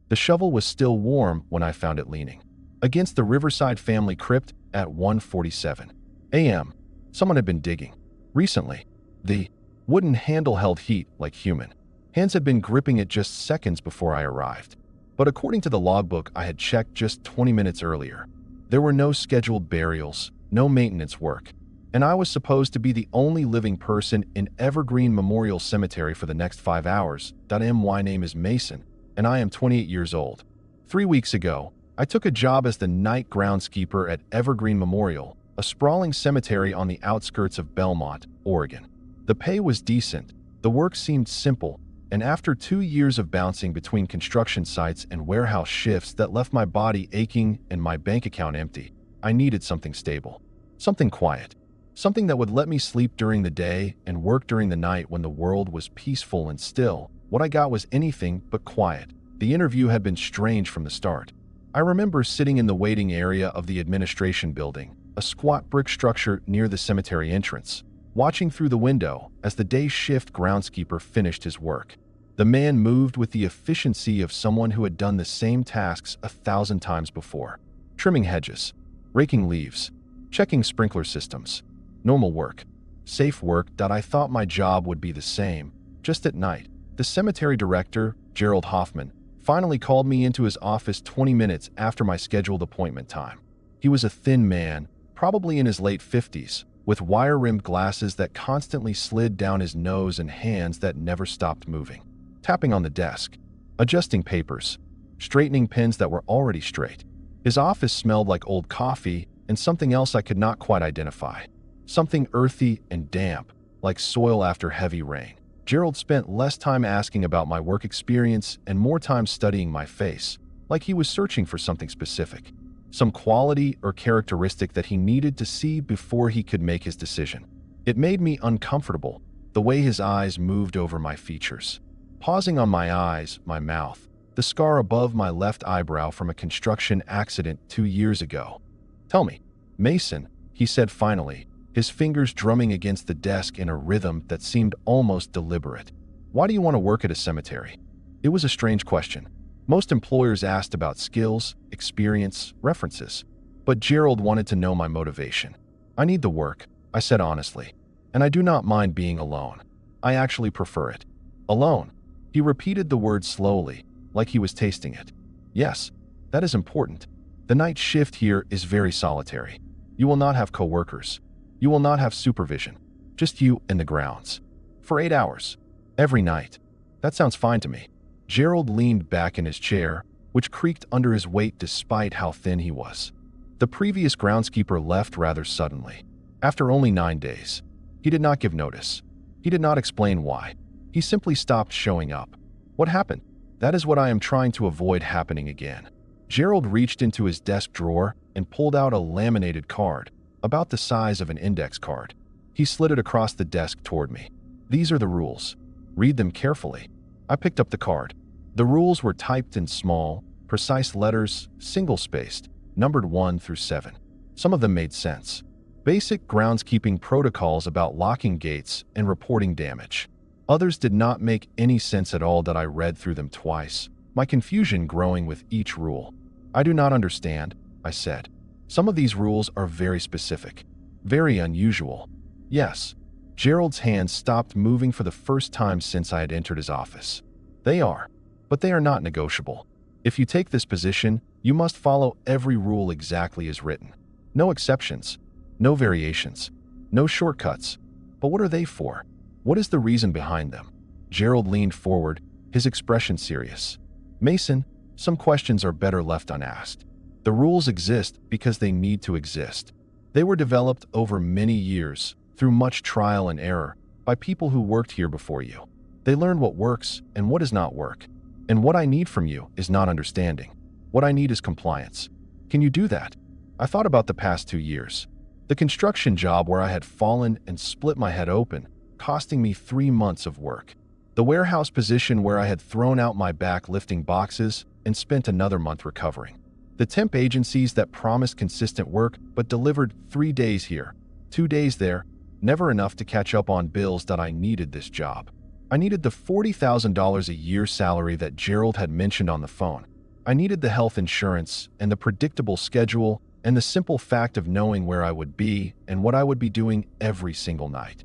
The shovel was still warm when I found it leaning against the Riverside family crypt at 1:47 a.m. Someone had been digging. Recently, the wooden handle held heat like human hands had been gripping it just seconds before I arrived. But according to the logbook I had checked just 20 minutes earlier, there were no scheduled burials, no maintenance work, and I was supposed to be the only living person in Evergreen Memorial Cemetery for the next 5 hours. My name is Mason, and I am 28 years old. 3 weeks ago, I took a job as the night groundskeeper at Evergreen Memorial, a sprawling cemetery on the outskirts of Belmont, Oregon. The pay was decent, the work seemed simple, and after 2 years of bouncing between construction sites and warehouse shifts that left my body aching and my bank account empty, I needed something stable, something quiet, something that would let me sleep during the day and work during the night when the world was peaceful and still. What I got was anything but quiet. The interview had been strange from the start. I remember sitting in the waiting area of the administration building, a squat brick structure near the cemetery entrance, watching through the window as the day shift groundskeeper finished his work. The man moved with the efficiency of someone who had done the same tasks 1,000 times before. Trimming hedges, raking leaves, checking sprinkler systems. Normal work. Safe work. I thought my job would be the same, just at night. The cemetery director, Gerald Hoffman, finally called me into his office 20 minutes after my scheduled appointment time. He was a thin man, probably in his late 50s, with wire-rimmed glasses that constantly slid down his nose and hands that never stopped moving. Tapping on the desk, adjusting papers, straightening pins that were already straight. His office smelled like old coffee and something else I could not quite identify. Something earthy and damp, like soil after heavy rain. Gerald spent less time asking about my work experience and more time studying my face, like he was searching for something specific, some quality or characteristic that he needed to see before he could make his decision. It made me uncomfortable, the way his eyes moved over my features, pausing on my eyes, my mouth, the scar above my left eyebrow from a construction accident 2 years ago. "Tell me, Mason," he said finally, his fingers drumming against the desk in a rhythm that seemed almost deliberate. "Why do you want to work at a cemetery?" It was a strange question. Most employers asked about skills, experience, references. But Gerald wanted to know my motivation. "I need the work," I said honestly, "and I do not mind being alone. I actually prefer it." "Alone?" He repeated the word slowly, like he was tasting it. "Yes, that is important. The night shift here is very solitary. You will not have coworkers. You will not have supervision. Just you and the grounds. For 8 hours. Every night. That sounds fine to me." Gerald leaned back in his chair, which creaked under his weight despite how thin he was. The previous groundskeeper left rather suddenly, after only 9 days. He did not give notice. He did not explain why. He simply stopped showing up. What happened? That is what I am trying to avoid happening again. Gerald reached into his desk drawer and pulled out a laminated card, about the size of an index card. He slid it across the desk toward me. "These are the rules. Read them carefully." I picked up the card. The rules were typed in small, precise letters, single-spaced, numbered 1 through 7. Some of them made sense. Basic groundskeeping protocols about locking gates and reporting damage. Others did not make any sense at all. That I read through them twice, my confusion growing with each rule. "I do not understand," I said. "Some of these rules are very specific, very unusual." "Yes." Gerald's hands stopped moving for the first time since I had entered his office. "They are, but they are not negotiable. If you take this position, you must follow every rule exactly as written. No exceptions, no variations, no shortcuts. But what are they for? What is the reason behind them?" Gerald leaned forward, his expression serious. "Mason, some questions are better left unasked. The rules exist because they need to exist. They were developed over many years, through much trial and error, by people who worked here before you. They learned what works and what does not work. And what I need from you is not understanding. What I need is compliance. Can you do that?" I thought about the past 2 years. The construction job where I had fallen and split my head open, costing me 3 months of work. The warehouse position where I had thrown out my back lifting boxes and spent another month recovering. The temp agencies that promised consistent work but delivered 3 days here, 2 days there, never enough to catch up on bills. That I needed this job. I needed the $40,000 a year salary that Gerald had mentioned on the phone. I needed the health insurance and the predictable schedule and the simple fact of knowing where I would be and what I would be doing every single night.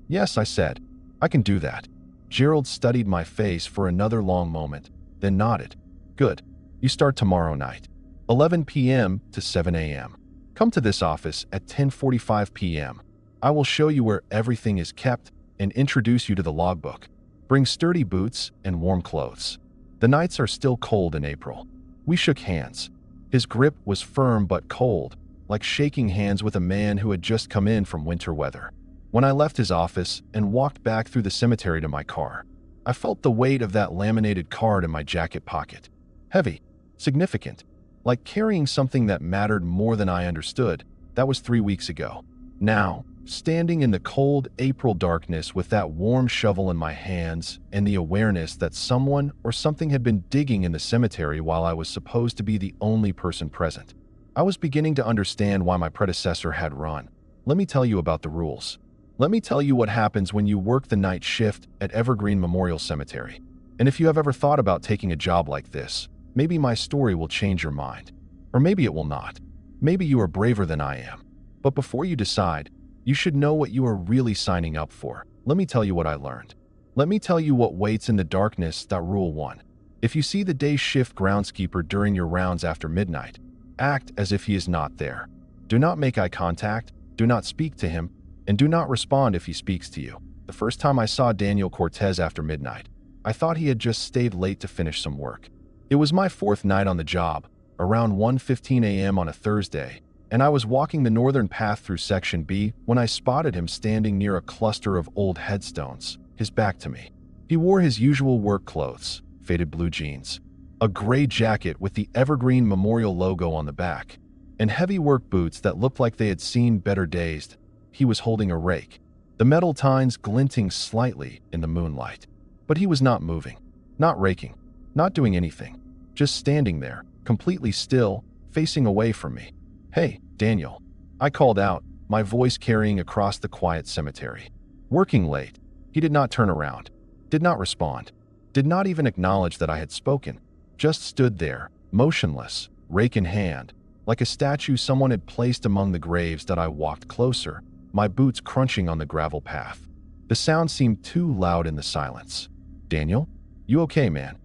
Yes, I said, I can do that. Gerald studied my face for another long moment, then nodded. Good. You start tomorrow night, 11 p.m. to 7 a.m. Come to this office at 10:45 p.m. I will show you where everything is kept and introduce you to the logbook. Bring sturdy boots and warm clothes. The nights are still cold in April. We shook hands. His grip was firm but cold, like shaking hands with a man who had just come in from winter weather. When I left his office and walked back through the cemetery to my car, I felt the weight of that laminated card in my jacket pocket. Heavy, significant, like carrying something that mattered more than I understood. That was 3 weeks ago. Now, standing in the cold April darkness with that warm shovel in my hands and the awareness that someone or something had been digging in the cemetery while I was supposed to be the only person present, I was beginning to understand why my predecessor had run. Let me tell you about the rules. Let me tell you what happens when you work the night shift at Evergreen Memorial Cemetery. And if you have ever thought about taking a job like this, maybe my story will change your mind. Or maybe it will not. Maybe you are braver than I am. But before you decide, you should know what you are really signing up for. Let me tell you what I learned. Let me tell you what waits in the darkness. Rule 1. If you see the day shift groundskeeper during your rounds after midnight, act as if he is not there. Do not make eye contact, do not speak to him, and do not respond if he speaks to you. The first time I saw Daniel Cortez after midnight, I thought he had just stayed late to finish some work. It was my 4th night on the job, around 1:15 a.m. on a Thursday, and I was walking the northern path through Section B when I spotted him standing near a cluster of old headstones, his back to me. He wore his usual work clothes, faded blue jeans, a gray jacket with the Evergreen Memorial logo on the back, and heavy work boots that looked like they had seen better days. He was holding a rake, the metal tines glinting slightly in the moonlight. But he was not moving, not raking, not doing anything, just standing there, completely still, facing away from me. Hey, Daniel, I called out, my voice carrying across the quiet cemetery. Working late. He did not turn around, did not respond, did not even acknowledge that I had spoken, just stood there, motionless, rake in hand, like a statue someone had placed among the graves. That I walked closer, my boots crunching on the gravel path. The sound seemed too loud in the silence. Daniel? You okay, man?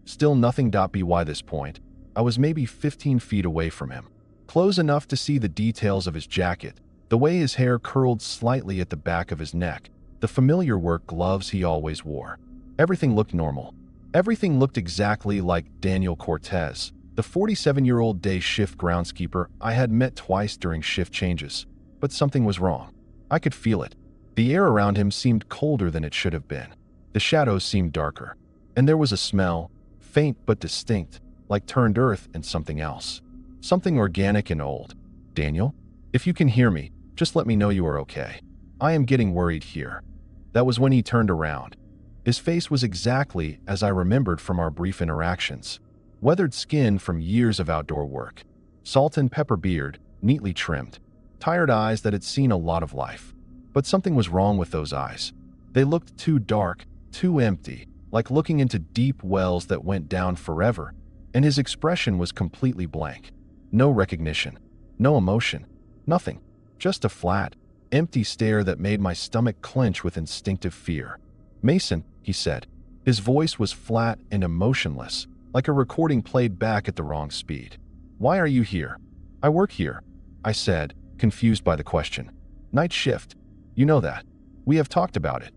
Still nothing. By this point, I was maybe 15 feet away from him, close enough to see the details of his jacket, the way his hair curled slightly at the back of his neck, the familiar work gloves he always wore. Everything looked normal. Everything looked exactly like Daniel Cortez, the 47-year-old day shift groundskeeper I had met twice during shift changes. But something was wrong. I could feel it. The air around him seemed colder than it should have been. The shadows seemed darker. And there was a smell, faint but distinct, like turned earth and something else. Something organic and old. Daniel, if you can hear me, just let me know you are okay. I am getting worried here. That was when he turned around. His face was exactly as I remembered from our brief interactions. Weathered skin from years of outdoor work. Salt and pepper beard, neatly trimmed. Tired eyes that had seen a lot of life. But something was wrong with those eyes. They looked too dark, too empty, like looking into deep wells that went down forever, and his expression was completely blank. No recognition, no emotion, nothing. Just a flat, empty stare that made my stomach clench with instinctive fear. Mason, he said. His voice was flat and emotionless, like a recording played back at the wrong speed. Why are you here? I work here, I said, confused by the question. Night shift. You know that. We have talked about it.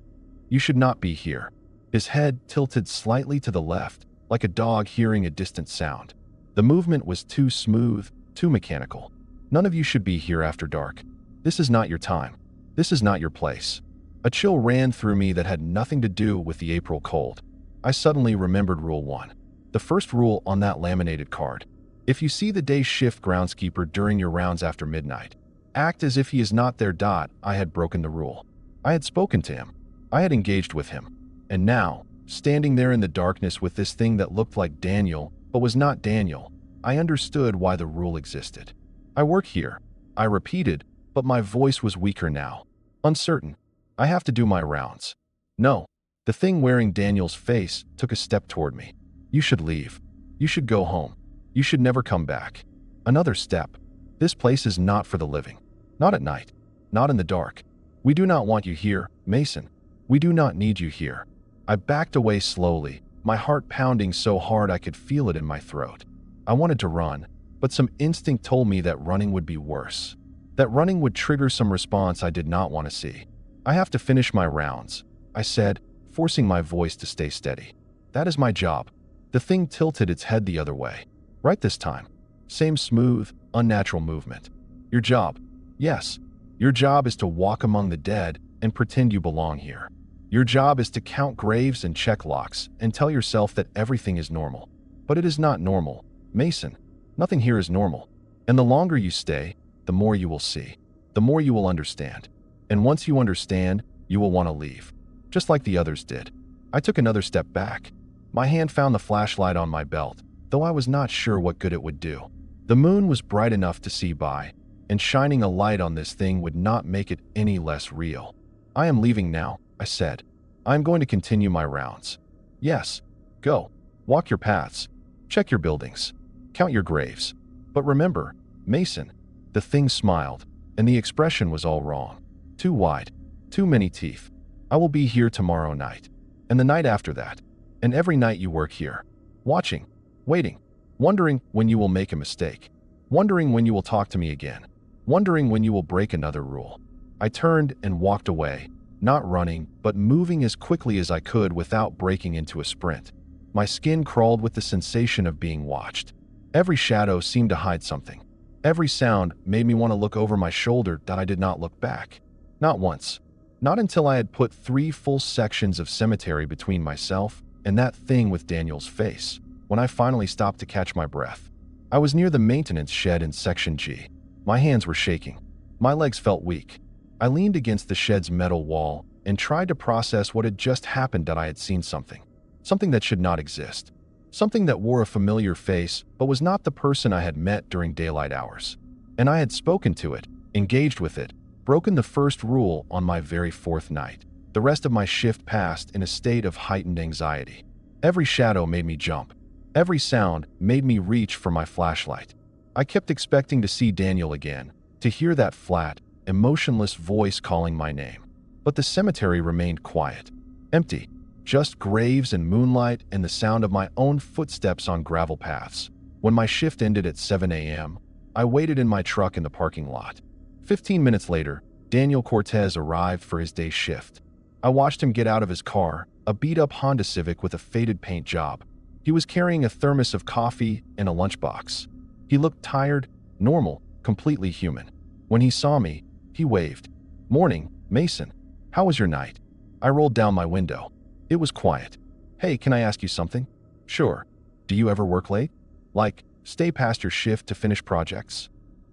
You should not be here. His head tilted slightly to the left, like a dog hearing a distant sound. The movement was too smooth, too mechanical. None of you should be here after dark. This is not your time. This is not your place. A chill ran through me that had nothing to do with the April cold. I suddenly remembered Rule 1. The first rule on that laminated card. If you see the day shift groundskeeper during your rounds after midnight, act as if he is not there. I had broken the rule. I had spoken to him. I had engaged with him. And now, standing there in the darkness with this thing that looked like Daniel, but was not Daniel, I understood why the rule existed. I work here, I repeated, but my voice was weaker now. Uncertain. I have to do my rounds. No. The thing wearing Daniel's face took a step toward me. You should leave. You should go home. You should never come back. Another step. This place is not for the living. Not at night. Not in the dark. We do not want you here, Mason. We do not need you here. I backed away slowly, my heart pounding so hard I could feel it in my throat. I wanted to run, but some instinct told me that running would be worse. That running would trigger some response I did not want to see. I have to finish my rounds, I said, forcing my voice to stay steady. That is my job. The thing tilted its head the other way. Right this time. Same smooth, unnatural movement. Your job. Yes. Your job is to walk among the dead and pretend you belong here. Your job is to count graves and check locks and tell yourself that everything is normal. But it is not normal, Mason. Nothing here is normal. And the longer you stay, the more you will see. The more you will understand. And once you understand, you will want to leave. Just like the others did. I took another step back. My hand found the flashlight on my belt, though I was not sure what good it would do. The moon was bright enough to see by, and shining a light on this thing would not make it any less real. I am leaving now, I said. I am going to continue my rounds. Yes, go. Walk your paths. Check your buildings. Count your graves. But remember, Mason, the thing smiled, and the expression was all wrong. Too wide. Too many teeth. I will be here tomorrow night. And the night after that. And every night you work here. Watching. Waiting. Wondering when you will make a mistake. Wondering when you will talk to me again. Wondering when you will break another rule. I turned and walked away, not running, but moving as quickly as I could without breaking into a sprint. My skin crawled with the sensation of being watched. Every shadow seemed to hide something. Every sound made me want to look over my shoulder, that I did not look back. Not once. Not until I had put 3 full sections of cemetery between myself and that thing with Daniel's face, when I finally stopped to catch my breath. I was near the maintenance shed in Section G. My hands were shaking. My legs felt weak. I leaned against the shed's metal wall and tried to process what had just happened, that I had seen something. Something that should not exist. Something that wore a familiar face but was not the person I had met during daylight hours. And I had spoken to it, engaged with it, broken the first rule on my very 4th night. The rest of my shift passed in a state of heightened anxiety. Every shadow made me jump. Every sound made me reach for my flashlight. I kept expecting to see Daniel again, to hear that flat, emotionless voice calling my name. But the cemetery remained quiet. Empty. Just graves and moonlight and the sound of my own footsteps on gravel paths. When my shift ended at 7 a.m., I waited in my truck in the parking lot. 15 minutes later, Daniel Cortez arrived for his day shift. I watched him get out of his car, a beat-up Honda Civic with a faded paint job. He was carrying a thermos of coffee and a lunchbox. He looked tired, normal, completely human. When he saw me, he waved. "Morning, Mason. How was your night?" I rolled down my window. It was quiet. "Hey, can I ask you something?" "Sure. Do you ever work late? Like, stay past your shift to finish projects?"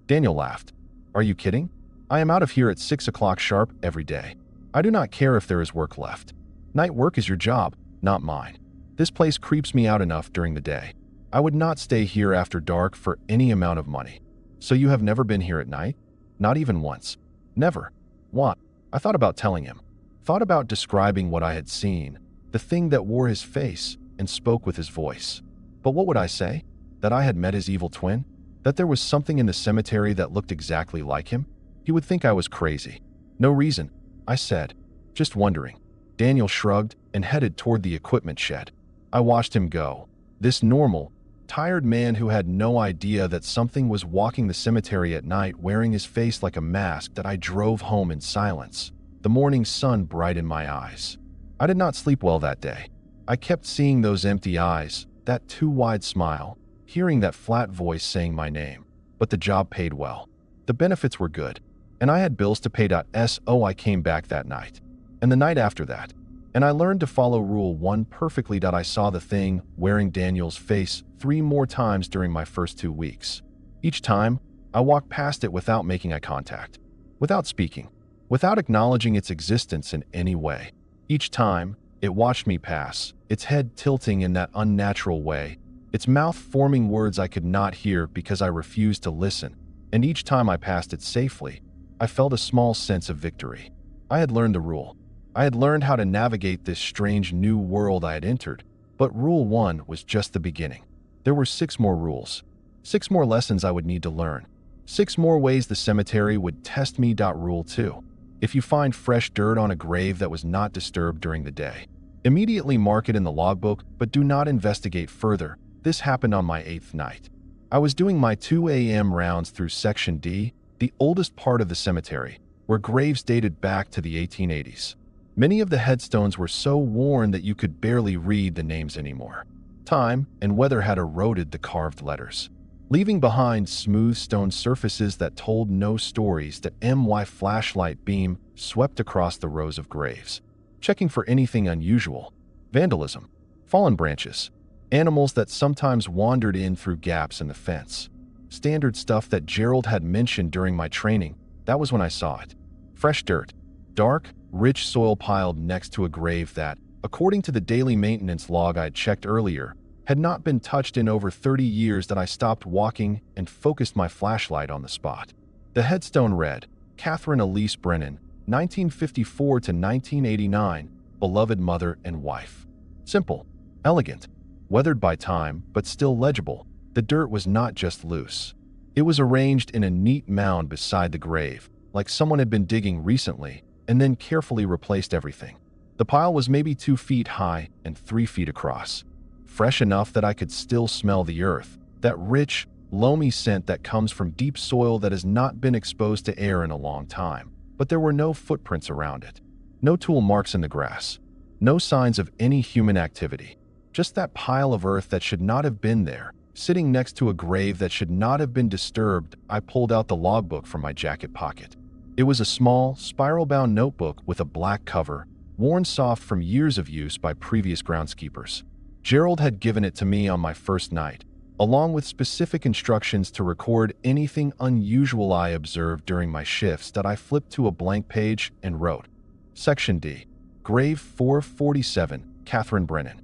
Daniel laughed. "Are you kidding? I am out of here at 6 o'clock sharp every day. I do not care if there is work left. Night work is your job, not mine. This place creeps me out enough during the day. I would not stay here after dark for any amount of money." "So you have never been here at night?" "Not even once. Never." "What?" I thought about telling him. Thought about describing what I had seen, the thing that wore his face and spoke with his voice. But what would I say? That I had met his evil twin? That there was something in the cemetery that looked exactly like him? He would think I was crazy. "No reason," I said. "Just wondering." Daniel shrugged and headed toward the equipment shed. I watched him go. This normal, tired man who had no idea that something was walking the cemetery at night wearing his face like a mask, that I drove home in silence. The morning sun bright in my eyes. I did not sleep well that day. I kept seeing those empty eyes, that too wide smile, hearing that flat voice saying my name. But the job paid well. The benefits were good. And I had bills to pay. So I came back that night. And the night after that. And I learned to follow Rule 1 perfectly. I saw the thing wearing Daniel's face 3 more times during my first 2 weeks. Each time, I walked past it without making eye contact, without speaking, without acknowledging its existence in any way. Each time, it watched me pass, its head tilting in that unnatural way, its mouth forming words I could not hear because I refused to listen. And each time I passed it safely, I felt a small sense of victory. I had learned the rule. I had learned how to navigate this strange new world I had entered, but Rule 1 was just the beginning. There were 6 more rules. 6 more lessons I would need to learn. 6 more ways the cemetery would test me. Rule 2. If you find fresh dirt on a grave that was not disturbed during the day, immediately mark it in the logbook, but do not investigate further. This happened on my 8th night. I was doing my 2 a.m. rounds through Section D, the oldest part of the cemetery, where graves dated back to the 1880s. Many of the headstones were so worn that you could barely read the names anymore. Time and weather had eroded the carved letters, leaving behind smooth stone surfaces that told no stories. My flashlight beam swept across the rows of graves, checking for anything unusual: vandalism, fallen branches, animals that sometimes wandered in through gaps in the fence. Standard stuff that Gerald had mentioned during my training. That was when I saw it. Fresh dirt, dark, rich soil piled next to a grave that, according to the daily maintenance log I'd checked earlier, had not been touched in over 30 years. I stopped walking and focused my flashlight on the spot. The headstone read, Catherine Elise Brennan, 1954 to 1989, beloved mother and wife. Simple, elegant, weathered by time, but still legible. The dirt was not just loose. It was arranged in a neat mound beside the grave, like someone had been digging recently and then carefully replaced everything. The pile was maybe 2 feet high and 3 feet across, fresh enough that I could still smell the earth, that rich, loamy scent that comes from deep soil that has not been exposed to air in a long time. But there were no footprints around it, no tool marks in the grass, no signs of any human activity, just that pile of earth that should not have been there, sitting next to a grave that should not have been disturbed. I pulled out the logbook from my jacket pocket. It was a small, spiral-bound notebook with a black cover, worn soft from years of use by previous groundskeepers. Gerald had given it to me on my first night, along with specific instructions to record anything unusual I observed during my shifts. I flipped to a blank page and wrote, Section D, Grave 447, Catherine Brennan.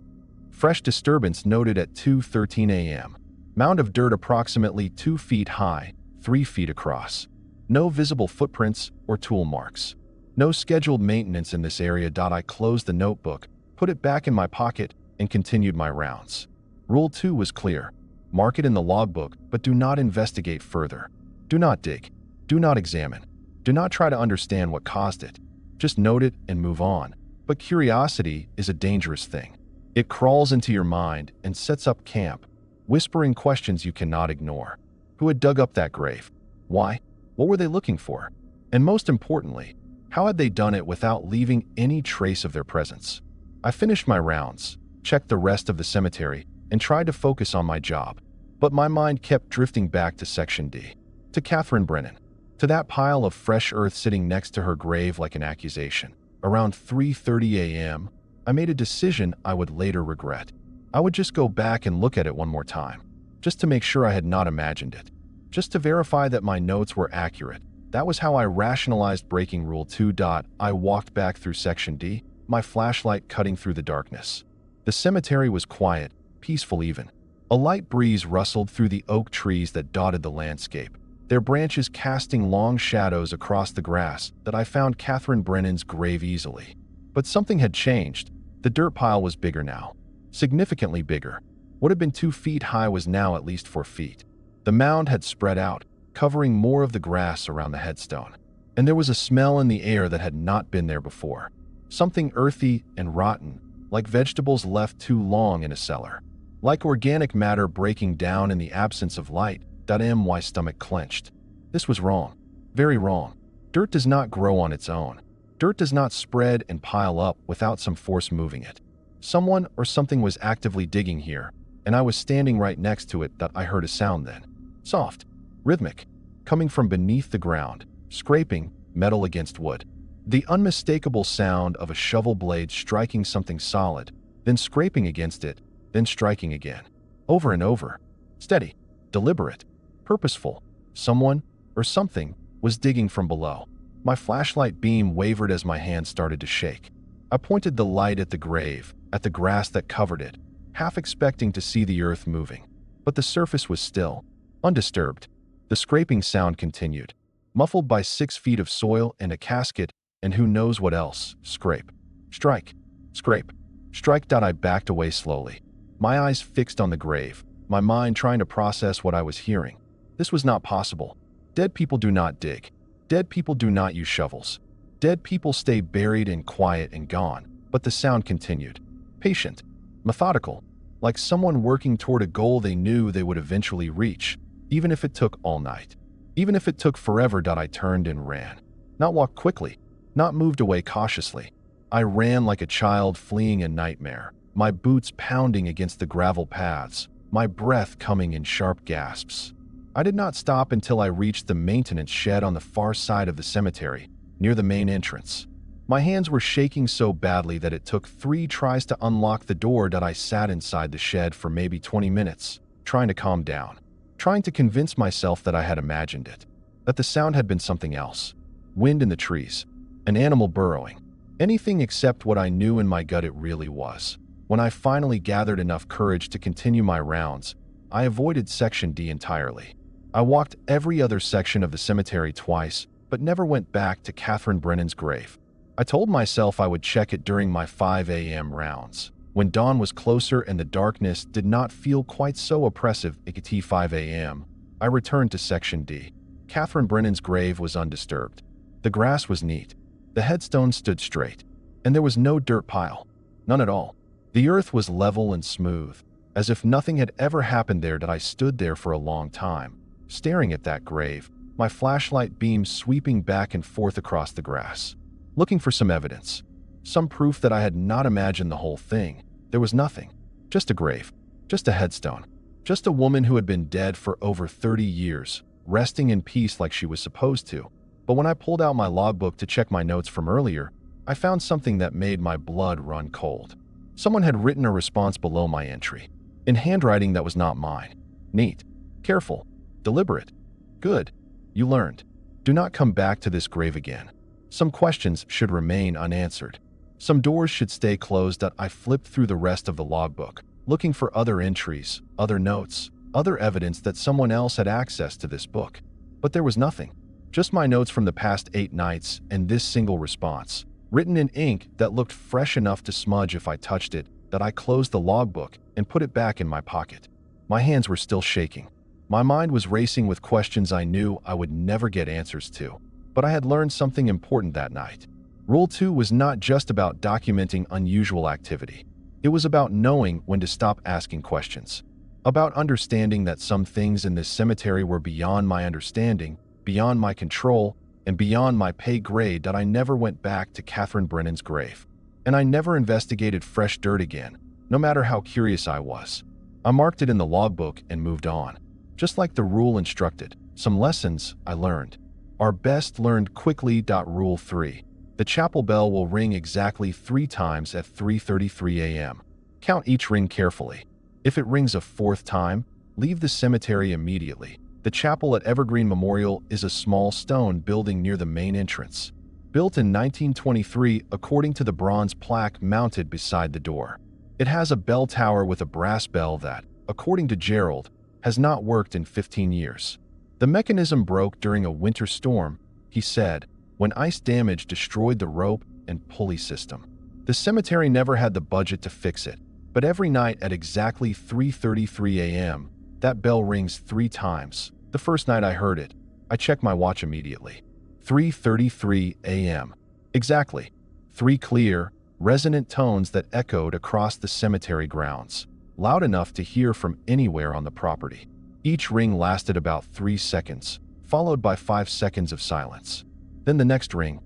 Fresh disturbance noted at 2:13 a.m. Mound of dirt approximately 2 feet high, 3 feet across. No visible footprints or tool marks. No scheduled maintenance in this area. I closed the notebook, put it back in my pocket, and continued my rounds. Rule 2 was clear. Mark it in the logbook, but do not investigate further. Do not dig. Do not examine. Do not try to understand what caused it. Just note it and move on. But curiosity is a dangerous thing. It crawls into your mind and sets up camp, whispering questions you cannot ignore. Who had dug up that grave? Why? What were they looking for? And most importantly, how had they done it without leaving any trace of their presence? I finished my rounds, checked the rest of the cemetery, and tried to focus on my job. But my mind kept drifting back to Section D, to Catherine Brennan, to that pile of fresh earth sitting next to her grave like an accusation. Around 3:30 a.m., I made a decision I would later regret. I would just go back and look at it one more time, just to make sure I had not imagined it, just to verify that my notes were accurate. That was how I rationalized breaking Rule 2. I walked back through Section D, my flashlight cutting through the darkness. The cemetery was quiet, peaceful even. A light breeze rustled through the oak trees that dotted the landscape, their branches casting long shadows across the grass. I found Catherine Brennan's grave easily. But something had changed. The dirt pile was bigger now, significantly bigger. What had been 2 feet high was now at least 4 feet. The mound had spread out, covering more of the grass around the headstone. And there was a smell in the air that had not been there before. Something earthy and rotten, like vegetables left too long in a cellar. Like organic matter breaking down in the absence of light. My stomach clenched. This was wrong. Very wrong. Dirt does not grow on its own. Dirt does not spread and pile up without some force moving it. Someone or something was actively digging here, and I was standing right next to it. I heard a sound then. Soft, rhythmic, coming from beneath the ground, scraping metal against wood. The unmistakable sound of a shovel blade striking something solid, then scraping against it, then striking again. Over and over. Steady, deliberate, purposeful. Someone or something was digging from below. My flashlight beam wavered as my hand started to shake. I pointed the light at the grave, at the grass that covered it, half expecting to see the earth moving. But the surface was still, undisturbed. The scraping sound continued, muffled by 6 feet of soil and a casket, and who knows what else. Scrape. Strike. Scrape. Strike. I backed away slowly, my eyes fixed on the grave, my mind trying to process what I was hearing. This was not possible. Dead people do not dig. Dead people do not use shovels. Dead people stay buried and quiet and gone. But the sound continued. Patient. Methodical. Like someone working toward a goal they knew they would eventually reach, even if it took all night. Even if it took forever. I turned and ran. Not walked quickly. Not moved away cautiously. I ran like a child fleeing a nightmare, my boots pounding against the gravel paths, my breath coming in sharp gasps. I did not stop until I reached the maintenance shed on the far side of the cemetery, near the main entrance. My hands were shaking so badly that it took 3 tries to unlock the door. I sat inside the shed for maybe 20 minutes, trying to calm down, trying to convince myself that I had imagined it, that the sound had been something else. Wind in the trees, an animal burrowing, anything except what I knew in my gut it really was. When I finally gathered enough courage to continue my rounds, I avoided Section D entirely. I walked every other section of the cemetery twice, but never went back to Catherine Brennan's grave. I told myself I would check it during my 5 a.m. rounds. When dawn was closer and the darkness did not feel quite so oppressive at 5 a.m., I returned to Section D. Catherine Brennan's grave was undisturbed. The grass was neat. The headstone stood straight. And there was no dirt pile. None at all. The earth was level and smooth, as if nothing had ever happened there. I stood there for a long time, staring at that grave, my flashlight beam sweeping back and forth across the grass, looking for some evidence, some proof that I had not imagined the whole thing. There was nothing. Just a grave. Just a headstone. Just a woman who had been dead for over 30 years, resting in peace like she was supposed to. But when I pulled out my logbook to check my notes from earlier, I found something that made my blood run cold. Someone had written a response below my entry, in handwriting that was not mine. Neat. Careful. Deliberate. Good. You learned. Do not come back to this grave again. Some questions should remain unanswered. Some doors should stay closed. I flipped through the rest of the logbook, looking for other entries, other notes, other evidence that someone else had access to this book. But there was nothing. Just my notes from the past 8 nights and this single response, written in ink that looked fresh enough to smudge if I touched it, that I closed the logbook and put it back in my pocket. My hands were still shaking. My mind was racing with questions I knew I would never get answers to. But I had learned something important that night. Rule 2 was not just about documenting unusual activity. It was about knowing when to stop asking questions. About understanding that some things in this cemetery were beyond my understanding, beyond my control, and beyond my pay grade. That I never went back to Catherine Brennan's grave. And I never investigated fresh dirt again, no matter how curious I was. I marked it in the logbook and moved on. Just like the rule instructed, some lessons I learned are best learned quickly. Rule 3. The chapel bell will ring exactly 3 times at 3:33 a.m. Count each ring carefully. If it rings a 4th time, leave the cemetery immediately. The chapel at Evergreen Memorial is a small stone building near the main entrance, built in 1923 according to the bronze plaque mounted beside the door. It has a bell tower with a brass bell that, according to Gerald, has not worked in 15 years. The mechanism broke during a winter storm, he said, when ice damage destroyed the rope and pulley system. The cemetery never had the budget to fix it, but every night at exactly 3:33 a.m., that bell rings 3 times. The first night I heard it, I checked my watch immediately. 3:33 a.m. Exactly. 3 clear, resonant tones that echoed across the cemetery grounds, loud enough to hear from anywhere on the property. Each ring lasted about 3 seconds, followed by 5 seconds of silence. Then the next ring,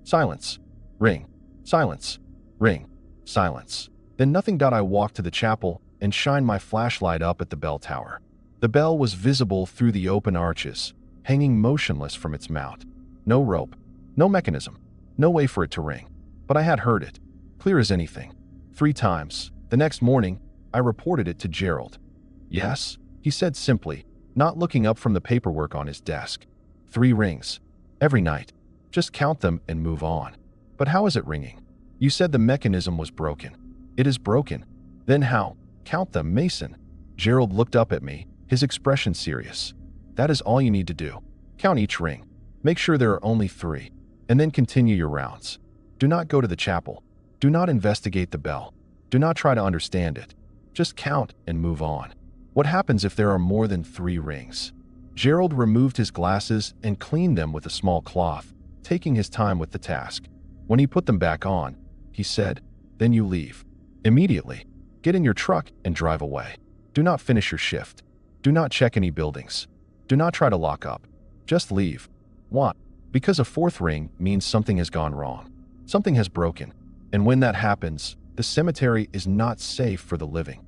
silence, ring, silence, ring, silence. Then nothing. I walked to the chapel and shined my flashlight up at the bell tower. The bell was visible through the open arches, hanging motionless from its mount. No rope, no mechanism, no way for it to ring. But I had heard it, clear as anything. 3 times. The next morning, I reported it to Gerald. Yes, he said simply, not looking up from the paperwork on his desk. 3 rings. Every night. Just count them and move on. But how is it ringing? You said the mechanism was broken. It is broken. Then how? Count them, Mason. Gerald looked up at me, his expression serious. That is all you need to do. Count each ring. Make sure there are only 3. And then continue your rounds. Do not go to the chapel. Do not investigate the bell. Do not try to understand it. Just count and move on. What happens if there are more than 3 rings? Gerald removed his glasses and cleaned them with a small cloth, taking his time with the task. When he put them back on, he said, "Then you leave. Immediately. Get in your truck and drive away. Do not finish your shift. Do not check any buildings. Do not try to lock up. Just leave." Why? Because a 4th ring means something has gone wrong. Something has broken. And when that happens, the cemetery is not safe for the living.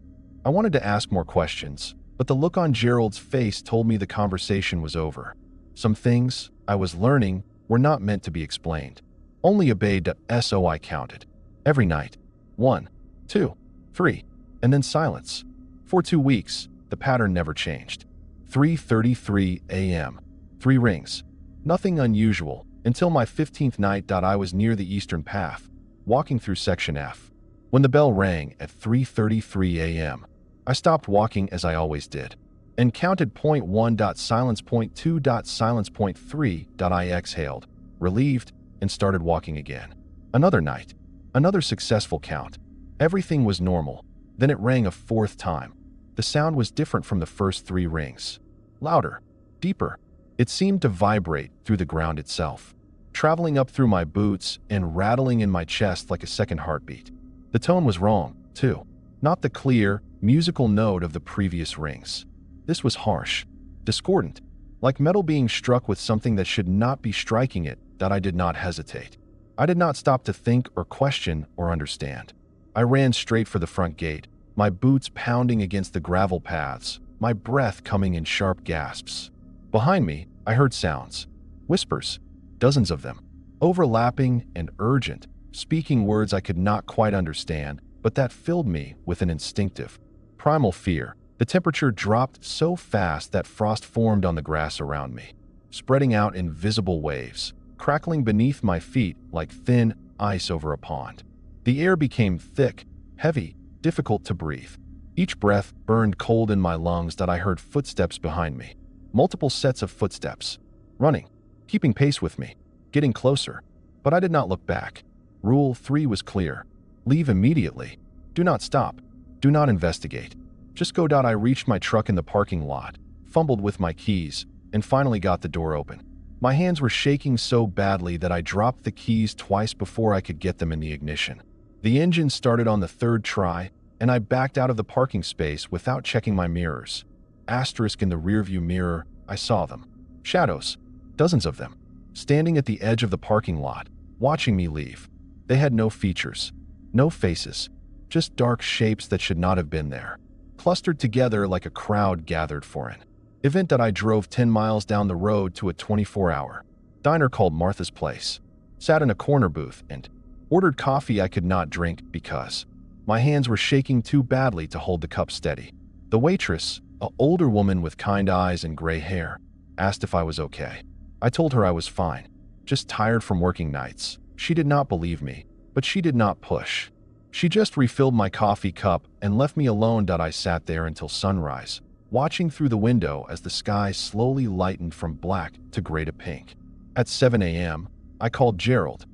I wanted to ask more questions, but the look on Gerald's face told me the conversation was over. Some things I was learning were not meant to be explained. Only obeyed so I counted. Every night. 1, 2, 3, and then silence. For 2 weeks, the pattern never changed. 3:33 a.m. 3 rings. Nothing unusual until my 15th night. I was near the eastern path, walking through Section F. When the bell rang at 3:33 a.m., I stopped walking as I always did and counted point 1. Silence, point 2. Silence, point 3. I exhaled, relieved, and started walking again. Another night. Another successful count. Everything was normal. Then it rang a 4th time. The sound was different from the first 3 rings. Louder. Deeper. It seemed to vibrate through the ground itself, traveling up through my boots and rattling in my chest like a second heartbeat. The tone was wrong, too. Not the clear, musical note of the previous rings. This was harsh, discordant, like metal being struck with something that should not be striking it. I did not hesitate. I did not stop to think or question or understand. I ran straight for the front gate, my boots pounding against the gravel paths, my breath coming in sharp gasps. Behind me, I heard sounds, whispers, dozens of them, overlapping and urgent, speaking words I could not quite understand, but that filled me with an instinctive, primal fear. The temperature dropped so fast that frost formed on the grass around me, spreading out in visible waves, crackling beneath my feet like thin ice over a pond. The air became thick, heavy, difficult to breathe. Each breath burned cold in my lungs. I heard footsteps behind me, multiple sets of footsteps, running, keeping pace with me, getting closer. But I did not look back. Rule 3 was clear. Leave immediately. Do not stop. Do not investigate. Just go. I reached my truck in the parking lot, fumbled with my keys, and finally got the door open. My hands were shaking so badly that I dropped the keys twice before I could get them in the ignition. The engine started on the 3rd try, and I backed out of the parking space without checking my mirrors. Asterisk in the rearview mirror, I saw them. Shadows, dozens of them, standing at the edge of the parking lot, watching me leave. They had no features, no faces, just dark shapes that should not have been there, clustered together like a crowd gathered for an event. I drove 10 miles down the road to a 24-hour diner called Martha's Place, sat in a corner booth, and ordered coffee I could not drink because my hands were shaking too badly to hold the cup steady. The waitress, an older woman with kind eyes and gray hair, asked if I was okay. I told her I was fine, just tired from working nights. She did not believe me, but she did not push. She just refilled my coffee cup and left me alone. I sat there until sunrise, watching through the window as the sky slowly lightened from black to gray to pink. At 7 a.m., I called Gerald.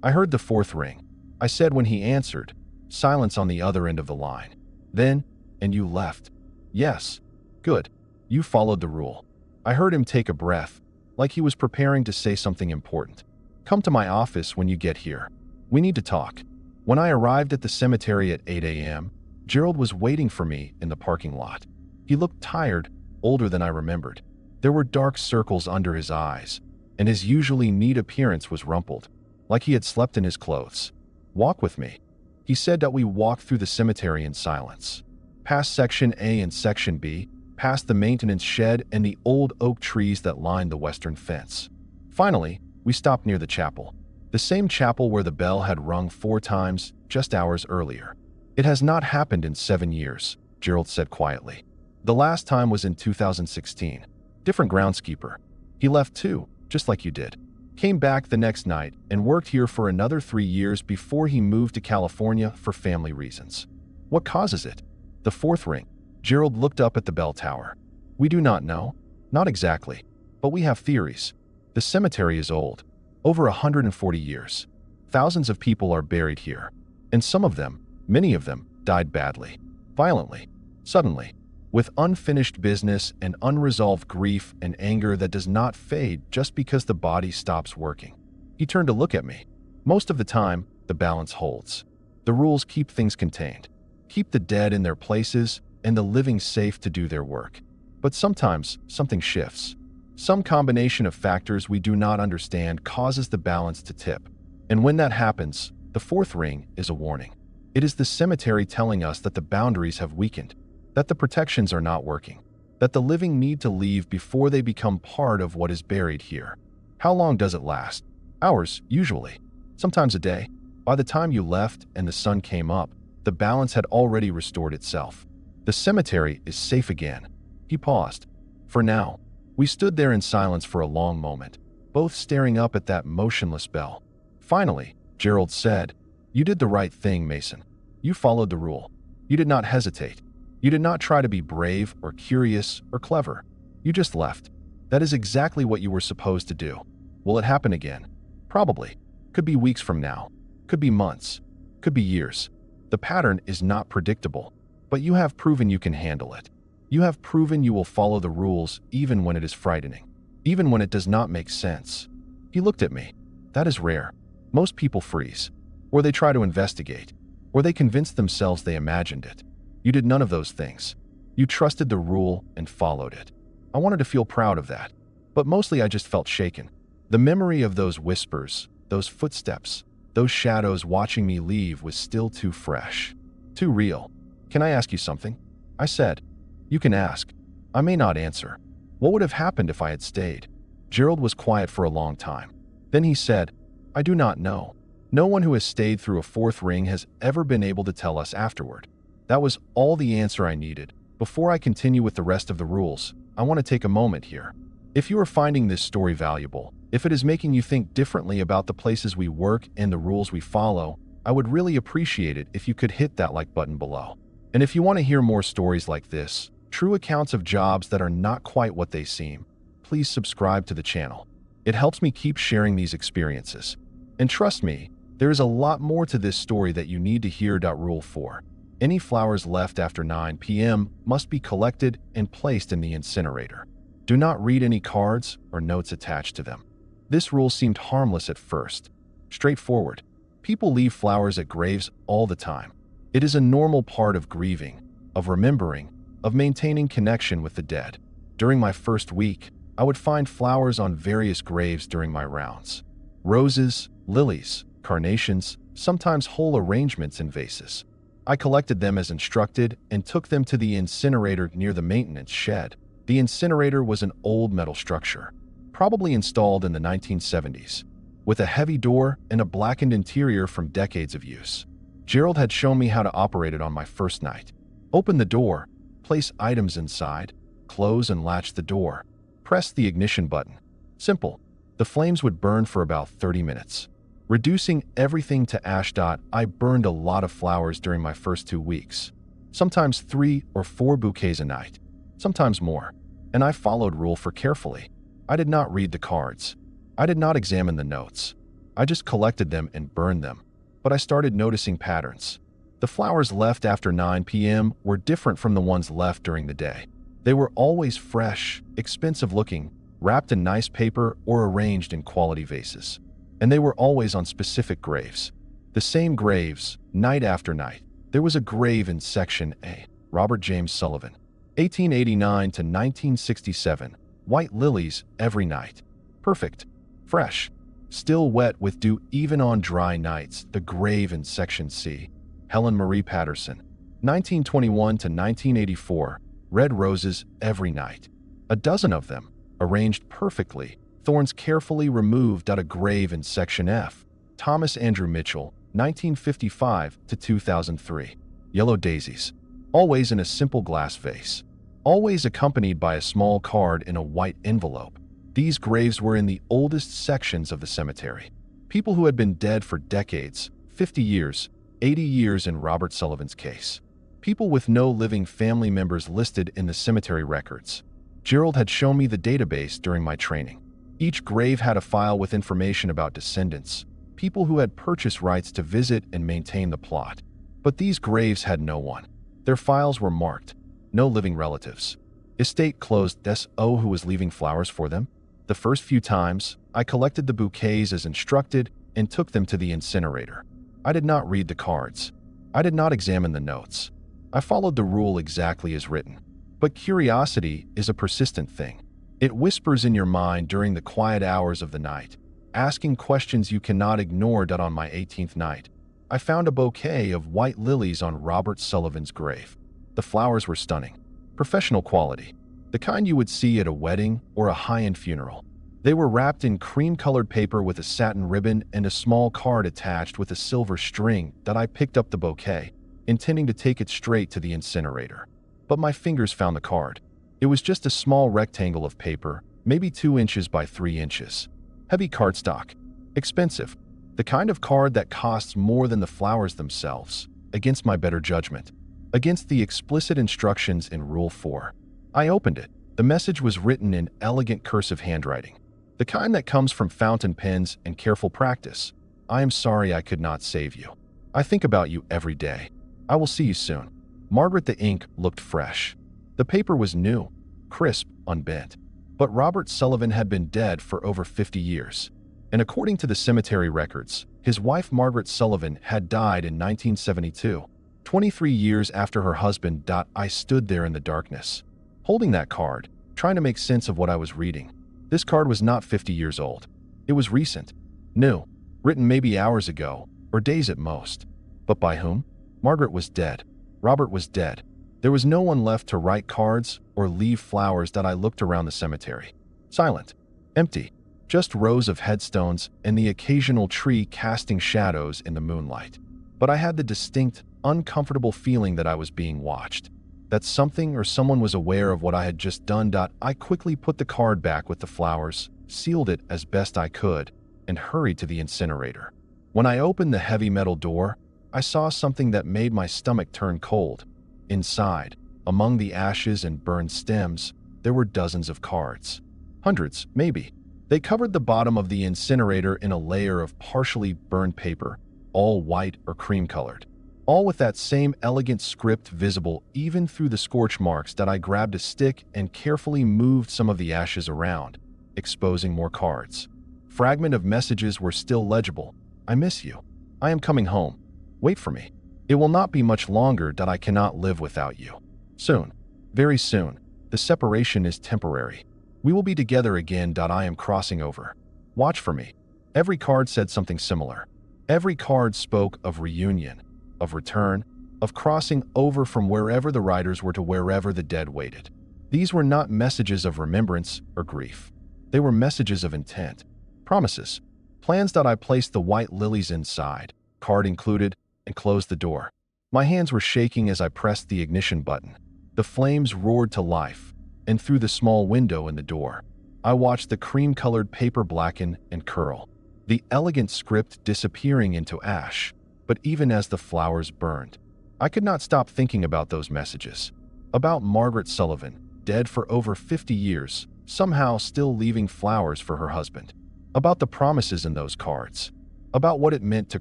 I heard the 4th ring. I said when he answered, silence on the other end of the line. Then, and you left. Yes. Good. You followed the rule. I heard him take a breath, like he was preparing to say something important. Come to my office when you get here. We need to talk. When I arrived at the cemetery at 8 a.m., Gerald was waiting for me in the parking lot. He looked tired, older than I remembered. There were dark circles under his eyes, and his usually neat appearance was rumpled, like he had slept in his clothes. Walk with me. He said that we walked through the cemetery in silence, past Section A and Section B, past the maintenance shed and the old oak trees that lined the western fence. Finally, we stopped near the chapel, the same chapel where the bell had rung 4 times just hours earlier. It has not happened in 7 years, Gerald said quietly. The last time was in 2016. Different groundskeeper. He left too, just like you did. Came back the next night and worked here for another 3 years before he moved to California for family reasons. What causes it? The 4th ring. Gerald looked up at the bell tower. We do not know. Not exactly. But we have theories. The cemetery is old. Over 140 years. Thousands of people are buried here. And some of them, many of them, died badly. Violently. Suddenly. with unfinished business and unresolved grief and anger that does not fade just because the body stops working. He turned to look at me. Most of the time, the balance holds. The rules keep things contained, keep the dead in their places, and the living safe to do their work. But sometimes, something shifts. Some combination of factors we do not understand causes the balance to tip. And when that happens, the fourth ring is a warning. It is the cemetery telling us that the boundaries have weakened, that the protections are not working, that the living need to leave before they become part of what is buried here. How long does it last? Hours, usually. Sometimes a day. By the time you left and the sun came up, the balance had already restored itself. The cemetery is safe again. He paused. For now. We stood there in silence for a long moment, both staring up at that motionless bell. Finally, Gerald said, "You did the right thing, Mason. You followed the rule. You did not hesitate. You did not try to be brave or curious or clever. You just left. That is exactly what you were supposed to do. Will it happen again? Probably. Could be weeks from now. Could be months. Could be years. The pattern is not predictable, but you have proven you can handle it. You have proven you will follow the rules even when it is frightening, even when it does not make sense." He looked at me. That is rare. Most people freeze, or they try to investigate, or they convince themselves they imagined it. You did none of those things. You trusted the rule and followed it. I wanted to feel proud of that, but mostly I just felt shaken. The memory of those whispers, those footsteps, those shadows watching me leave was still too fresh, too real. "Can I ask you something?" I said. "You can ask." I may not answer. What would have happened if I had stayed? Gerald was quiet for a long time. Then he said, "I do not know. No one who has stayed through a fourth ring has ever been able to tell us afterward." That was all the answer I needed. Before I continue with the rest of the rules, I want to take a moment here. If you are finding this story valuable, if it is making you think differently about the places we work and the rules we follow, I would really appreciate it if you could hit that like button below. And if you want to hear more stories like this, true accounts of jobs that are not quite what they seem, please subscribe to the channel. It helps me keep sharing these experiences. And trust me, there is a lot more to this story that you need to hear. Rule 4. Any flowers left after 9 p.m. must be collected and placed in the incinerator. Do not read any cards or notes attached to them. This rule seemed harmless at first. Straightforward. People leave flowers at graves all the time. It is a normal part of grieving, of remembering, of maintaining connection with the dead. During my first week, I would find flowers on various graves during my rounds. Roses, lilies, carnations, sometimes whole arrangements in vases. I collected them as instructed and took them to the incinerator near the maintenance shed. The incinerator was an old metal structure, probably installed in the 1970s, with a heavy door and a blackened interior from decades of use. Gerald had shown me how to operate it on my first night. Open the door, place items inside, close and latch the door, press the ignition button. Simple. The flames would burn for about 30 minutes. Reducing everything to ash. I burned a lot of flowers during my first 2 weeks. Sometimes 3 or 4 bouquets a night, sometimes more. And I followed rule 4 carefully. I did not read the cards. I did not examine the notes. I just collected them and burned them. But I started noticing patterns. The flowers left after 9 p.m. were different from the ones left during the day. They were always fresh, expensive looking, wrapped in nice paper or arranged in quality vases. And they were always on specific graves. The same graves, night after night. There was a grave in Section A, Robert James Sullivan, 1889 to 1967, white lilies every night. Perfect, fresh, still wet with dew even on dry nights. The grave in Section C, Helen Marie Patterson, 1921 to 1984, red roses every night. A dozen of them, arranged perfectly, thorns carefully removed. A grave in Section F, Thomas Andrew Mitchell, 1955 to 2003, yellow daisies, always in a simple glass vase, always accompanied by a small card in a white envelope. These graves were in the oldest sections of the cemetery. People who had been dead for decades, 50 years, 80 years in Robert Sullivan's case. People with no living family members listed in the cemetery records. Gerald had shown me the database during my training. Each grave had a file with information about descendants, people who had purchased rights to visit and maintain the plot. But these graves had no one. Their files were marked. No living relatives. Estate closed. S.O. who was leaving flowers for them? The first few times, I collected the bouquets as instructed and took them to the incinerator. I did not read the cards. I did not examine the notes. I followed the rule exactly as written. But curiosity is a persistent thing. It whispers in your mind during the quiet hours of the night, asking questions you cannot ignore. On my 18th night, I found a bouquet of white lilies on Robert Sullivan's grave. The flowers were stunning, professional quality, the kind you would see at a wedding or a high-end funeral. They were wrapped in cream-colored paper with a satin ribbon and a small card attached with a silver string. I picked up the bouquet, intending to take it straight to the incinerator. But my fingers found the card. It was just a small rectangle of paper, maybe 2 inches by 3 inches. Heavy cardstock. Expensive. The kind of card that costs more than the flowers themselves. Against my better judgment. Against the explicit instructions in Rule 4. I opened it. The message was written in elegant cursive handwriting. The kind that comes from fountain pens and careful practice. I am sorry I could not save you. I think about you every day. I will see you soon. Margaret. The ink looked fresh. The paper was new, crisp, unbent. But Robert Sullivan had been dead for over 50 years. And according to the cemetery records, his wife Margaret Sullivan had died in 1972, 23 years after her husband. I stood there in the darkness, holding that card, trying to make sense of what I was reading. This card was not 50 years old. It was recent, new, written maybe hours ago, or days at most. But by whom? Margaret was dead. Robert was dead. There was no one left to write cards or leave flowers. I looked around the cemetery. Silent. Empty. Just rows of headstones and the occasional tree casting shadows in the moonlight. But I had the distinct, uncomfortable feeling that I was being watched. That something or someone was aware of what I had just done. I quickly put the card back with the flowers, sealed it as best I could, and hurried to the incinerator. When I opened the heavy metal door, I saw something that made my stomach turn cold. Inside, among the ashes and burned stems, there were dozens of cards. Hundreds, maybe. They covered the bottom of the incinerator in a layer of partially burned paper, all white or cream-colored. All with that same elegant script visible even through the scorch marks. I grabbed a stick and carefully moved some of the ashes around, exposing more cards. Fragments of messages were still legible. I miss you. I am coming home. Wait for me. It will not be much longer. I cannot live without you. Soon. Very soon. The separation is temporary. We will be together again. I am crossing over. Watch for me. Every card said something similar. Every card spoke of reunion, of return, of crossing over from wherever the writers were to wherever the dead waited. These were not messages of remembrance or grief. They were messages of intent, promises, plans. I placed the white lilies inside, card included, and closed the door. My hands were shaking as I pressed the ignition button. The flames roared to life, and through the small window in the door, I watched the cream-colored paper blacken and curl, the elegant script disappearing into ash. But even as the flowers burned, I could not stop thinking about those messages. About Margaret Sullivan, dead for over 50 years, somehow still leaving flowers for her husband. About the promises in those cards. About what it meant to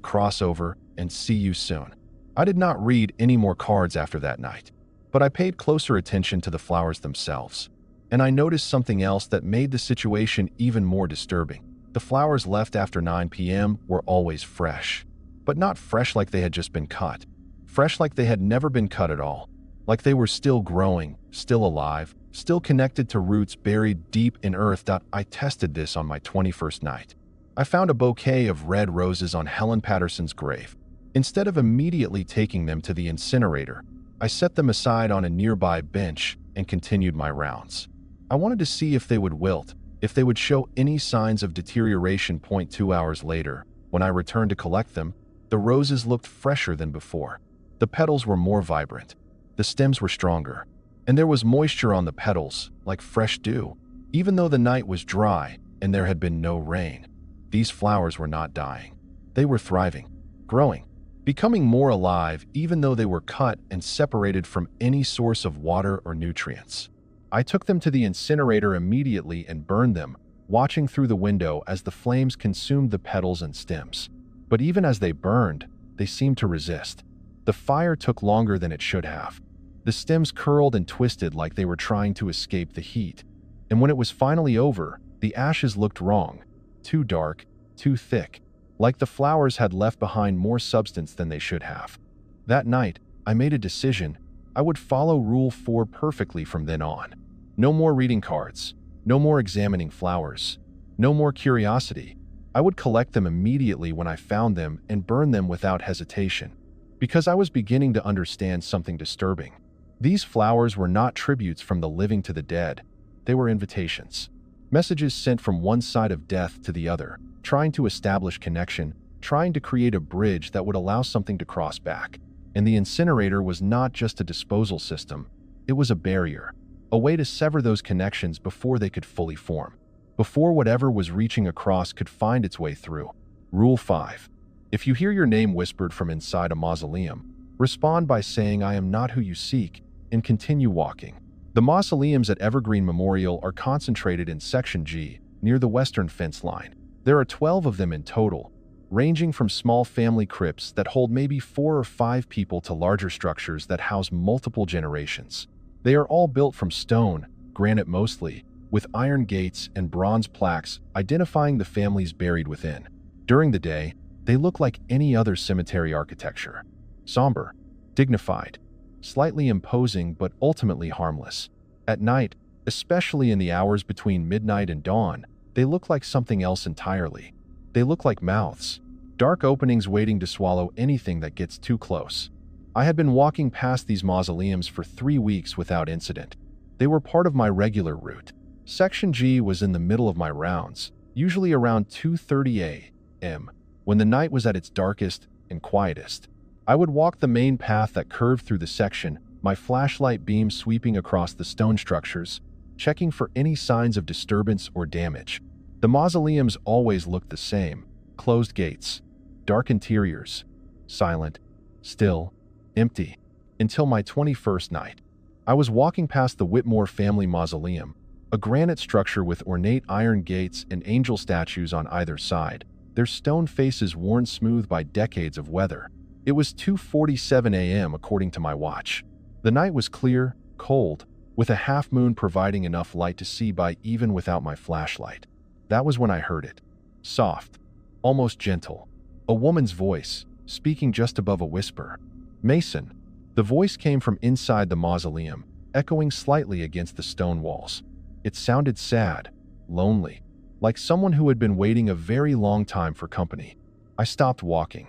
cross over and see you soon. I did not read any more cards after that night, but I paid closer attention to the flowers themselves. And I noticed something else that made the situation even more disturbing. The flowers left after 9 p.m. were always fresh. But not fresh like they had just been cut. Fresh like they had never been cut at all. Like they were still growing, still alive, still connected to roots buried deep in earth. I tested this on my 21st night. I found a bouquet of red roses on Helen Patterson's grave. Instead of immediately taking them to the incinerator, I set them aside on a nearby bench and continued my rounds. I wanted to see if they would wilt, if they would show any signs of deterioration. 2 hours later, when I returned to collect them, the roses looked fresher than before. The petals were more vibrant. The stems were stronger. And there was moisture on the petals, like fresh dew. Even though the night was dry and there had been no rain, these flowers were not dying. They were thriving, growing, becoming more alive even though they were cut and separated from any source of water or nutrients. I took them to the incinerator immediately and burned them, watching through the window as the flames consumed the petals and stems. But even as they burned, they seemed to resist. The fire took longer than it should have. The stems curled and twisted like they were trying to escape the heat. And when it was finally over, the ashes looked wrong. Too dark, too thick, like the flowers had left behind more substance than they should have. That night, I made a decision. I would follow Rule 4 perfectly from then on. No more reading cards. No more examining flowers. No more curiosity. I would collect them immediately when I found them and burn them without hesitation. Because I was beginning to understand something disturbing. These flowers were not tributes from the living to the dead. They were invitations. Messages sent from one side of death to the other, trying to establish connection, trying to create a bridge that would allow something to cross back. And the incinerator was not just a disposal system. It was a barrier, a way to sever those connections before they could fully form, before whatever was reaching across could find its way through. Rule 5. If you hear your name whispered from inside a mausoleum, respond by saying, "I am not who you seek," and continue walking. The mausoleums at Evergreen Memorial are concentrated in Section G, near the western fence line. There are 12 of them in total, ranging from small family crypts that hold maybe 4 or 5 people to larger structures that house multiple generations. They are all built from stone, granite mostly, with iron gates and bronze plaques identifying the families buried within. During the day, they look like any other cemetery architecture. Somber, dignified, slightly imposing but ultimately harmless. At night, especially in the hours between midnight and dawn, they look like something else entirely. They look like mouths, dark openings waiting to swallow anything that gets too close. I had been walking past these mausoleums for 3 weeks without incident. They were part of my regular route. Section G was in the middle of my rounds, usually around 2:30 a.m., when the night was at its darkest and quietest. I would walk the main path that curved through the section, my flashlight beam sweeping across the stone structures, checking for any signs of disturbance or damage. The mausoleums always looked the same: closed gates, dark interiors, silent, still, empty, until my 21st night. I was walking past the Whitmore family mausoleum, a granite structure with ornate iron gates and angel statues on either side, their stone faces worn smooth by decades of weather. It was 2:47 a.m. according to my watch. The night was clear, cold, with a half moon providing enough light to see by even without my flashlight. That was when I heard it. Soft, almost gentle. A woman's voice, speaking just above a whisper. "Mason." The voice came from inside the mausoleum, echoing slightly against the stone walls. It sounded sad, lonely, like someone who had been waiting a very long time for company. I stopped walking.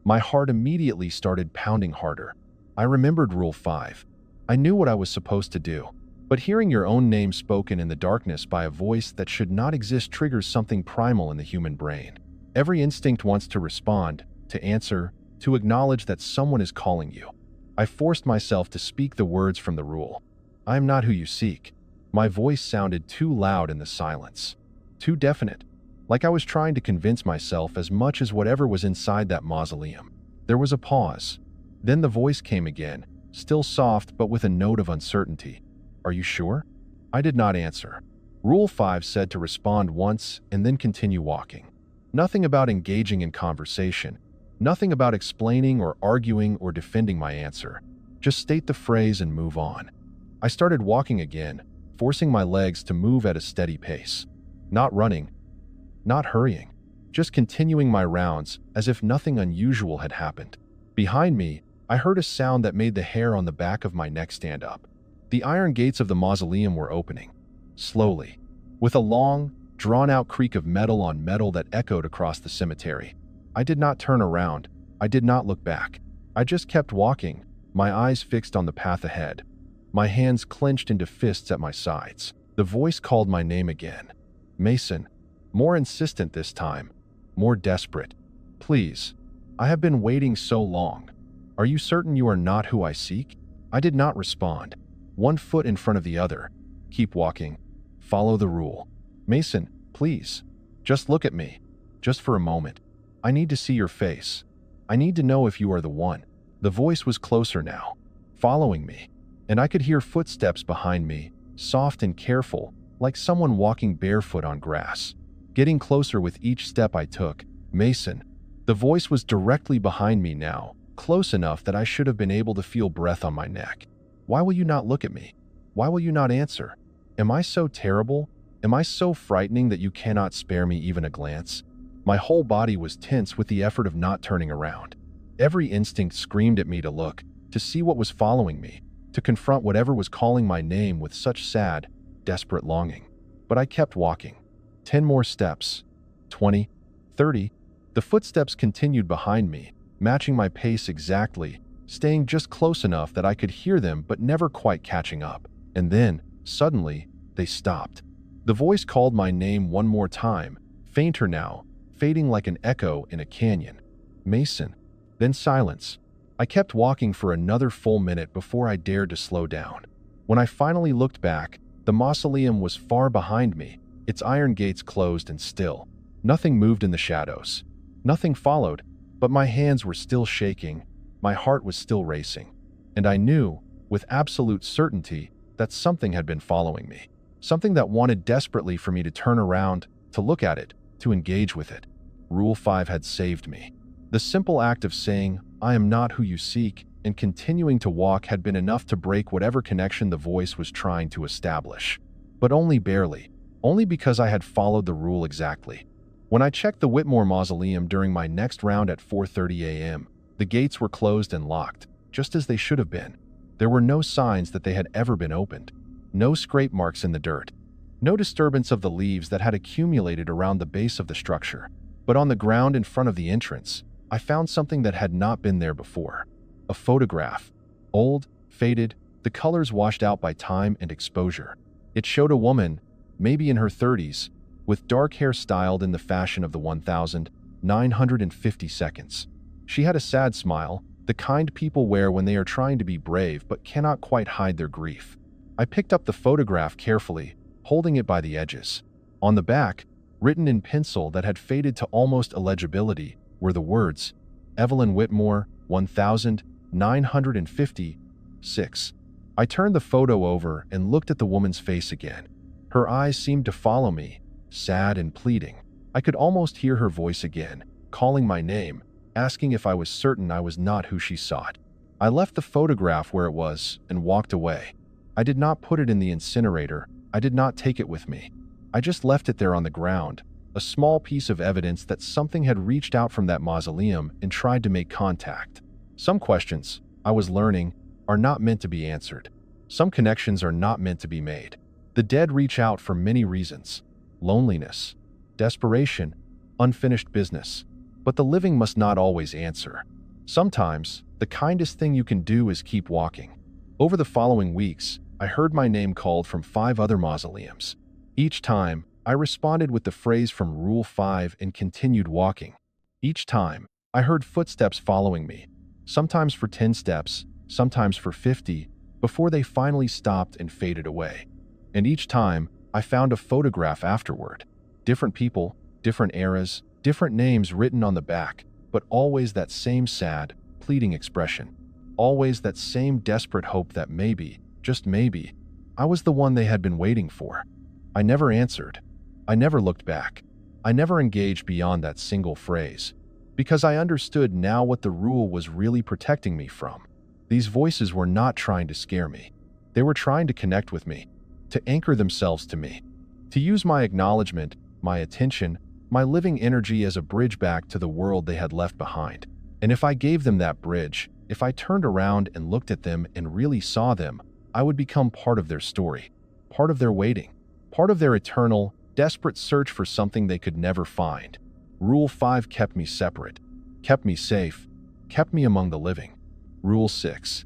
My heart immediately started pounding harder. I remembered Rule 5. I knew what I was supposed to do. But hearing your own name spoken in the darkness by a voice that should not exist triggers something primal in the human brain. Every instinct wants to respond, to answer, to acknowledge that someone is calling you. I forced myself to speak the words from the rule. "I am not who you seek." My voice sounded too loud in the silence. Too definite, like I was trying to convince myself as much as whatever was inside that mausoleum. There was a pause. Then the voice came again, still soft but with a note of uncertainty. "Are you sure?" I did not answer. Rule 5 said to respond once and then continue walking. Nothing about engaging in conversation. Nothing about explaining or arguing or defending my answer. Just state the phrase and move on. I started walking again, forcing my legs to move at a steady pace. Not running, not hurrying, just continuing my rounds as if nothing unusual had happened. Behind me, I heard a sound that made the hair on the back of my neck stand up. The iron gates of the mausoleum were opening, slowly, with a long, drawn-out creak of metal on metal that echoed across the cemetery. I did not turn around. I did not look back. I just kept walking, my eyes fixed on the path ahead. My hands clenched into fists at my sides. The voice called my name again. "Mason." More insistent this time. More desperate. "Please. I have been waiting so long. Are you certain you are not who I seek?" I did not respond. One foot in front of the other. Keep walking. Follow the rule. "Mason, please. Just look at me. Just for a moment. I need to see your face. I need to know if you are the one." The voice was closer now, following me, and I could hear footsteps behind me, soft and careful, like someone walking barefoot on grass. Getting closer with each step I took. "Mason." The voice was directly behind me now, close enough that I should have been able to feel breath on my neck. Why will you not look at me? Why will you not answer? Am I so terrible? Am I so frightening that you cannot spare me even a glance? My whole body was tense with the effort of not turning around. Every instinct screamed at me to look, to see what was following me, to confront whatever was calling my name with such sad, desperate longing. But I kept walking. 10 more steps. 20. 30. The footsteps continued behind me, matching my pace exactly, staying just close enough that I could hear them but never quite catching up. And then, suddenly, they stopped. The voice called my name one more time, fainter now, fading like an echo in a canyon. Mason. Then silence. I kept walking for another full minute before I dared to slow down. When I finally looked back, the mausoleum was far behind me, its iron gates closed and still. Nothing moved in the shadows. Nothing followed, but my hands were still shaking, my heart was still racing. And I knew, with absolute certainty, that something had been following me. Something that wanted desperately for me to turn around, to look at it, to engage with it. Rule 5 had saved me. The simple act of saying, "I am not who you seek," and continuing to walk had been enough to break whatever connection the voice was trying to establish. But only barely. Only because I had followed the rule exactly. When I checked the Whitmore Mausoleum during my next round at 4:30 a.m., the gates were closed and locked, just as they should have been. There were no signs that they had ever been opened. No scrape marks in the dirt. No disturbance of the leaves that had accumulated around the base of the structure. But on the ground in front of the entrance, I found something that had not been there before. A photograph. Old, faded, the colors washed out by time and exposure. It showed a woman, maybe in her 30s, with dark hair styled in the fashion of the 1950 seconds. She had a sad smile, the kind people wear when they are trying to be brave but cannot quite hide their grief. I picked up the photograph carefully, holding it by the edges. On the back, written in pencil that had faded to almost illegibility, were the words, Evelyn Whitmore, 1956. I turned the photo over and looked at the woman's face again. Her eyes seemed to follow me, sad and pleading. I could almost hear her voice again, calling my name, asking if I was certain I was not who she sought. I left the photograph where it was and walked away. I did not put it in the incinerator. I did not take it with me. I just left it there on the ground, a small piece of evidence that something had reached out from that mausoleum and tried to make contact. Some questions, I was learning, are not meant to be answered. Some connections are not meant to be made. The dead reach out for many reasons: loneliness, desperation, unfinished business. But the living must not always answer. Sometimes, the kindest thing you can do is keep walking. Over the following weeks, I heard my name called from 5 other mausoleums. Each time, I responded with the phrase from Rule 5 and continued walking. Each time, I heard footsteps following me, sometimes for 10 steps, sometimes for 50, before they finally stopped and faded away. And each time, I found a photograph afterward. Different people, different eras, different names written on the back, but always that same sad, pleading expression. Always that same desperate hope that maybe, just maybe, I was the one they had been waiting for. I never answered. I never looked back. I never engaged beyond that single phrase, because I understood now what the rule was really protecting me from. These voices were not trying to scare me. They were trying to connect with me, to anchor themselves to me, to use my acknowledgement, my attention, my living energy as a bridge back to the world they had left behind. And if I gave them that bridge, if I turned around and looked at them and really saw them, I would become part of their story, part of their waiting, part of their eternal, desperate search for something they could never find. Rule 5 kept me separate, kept me safe, kept me among the living. Rule 6.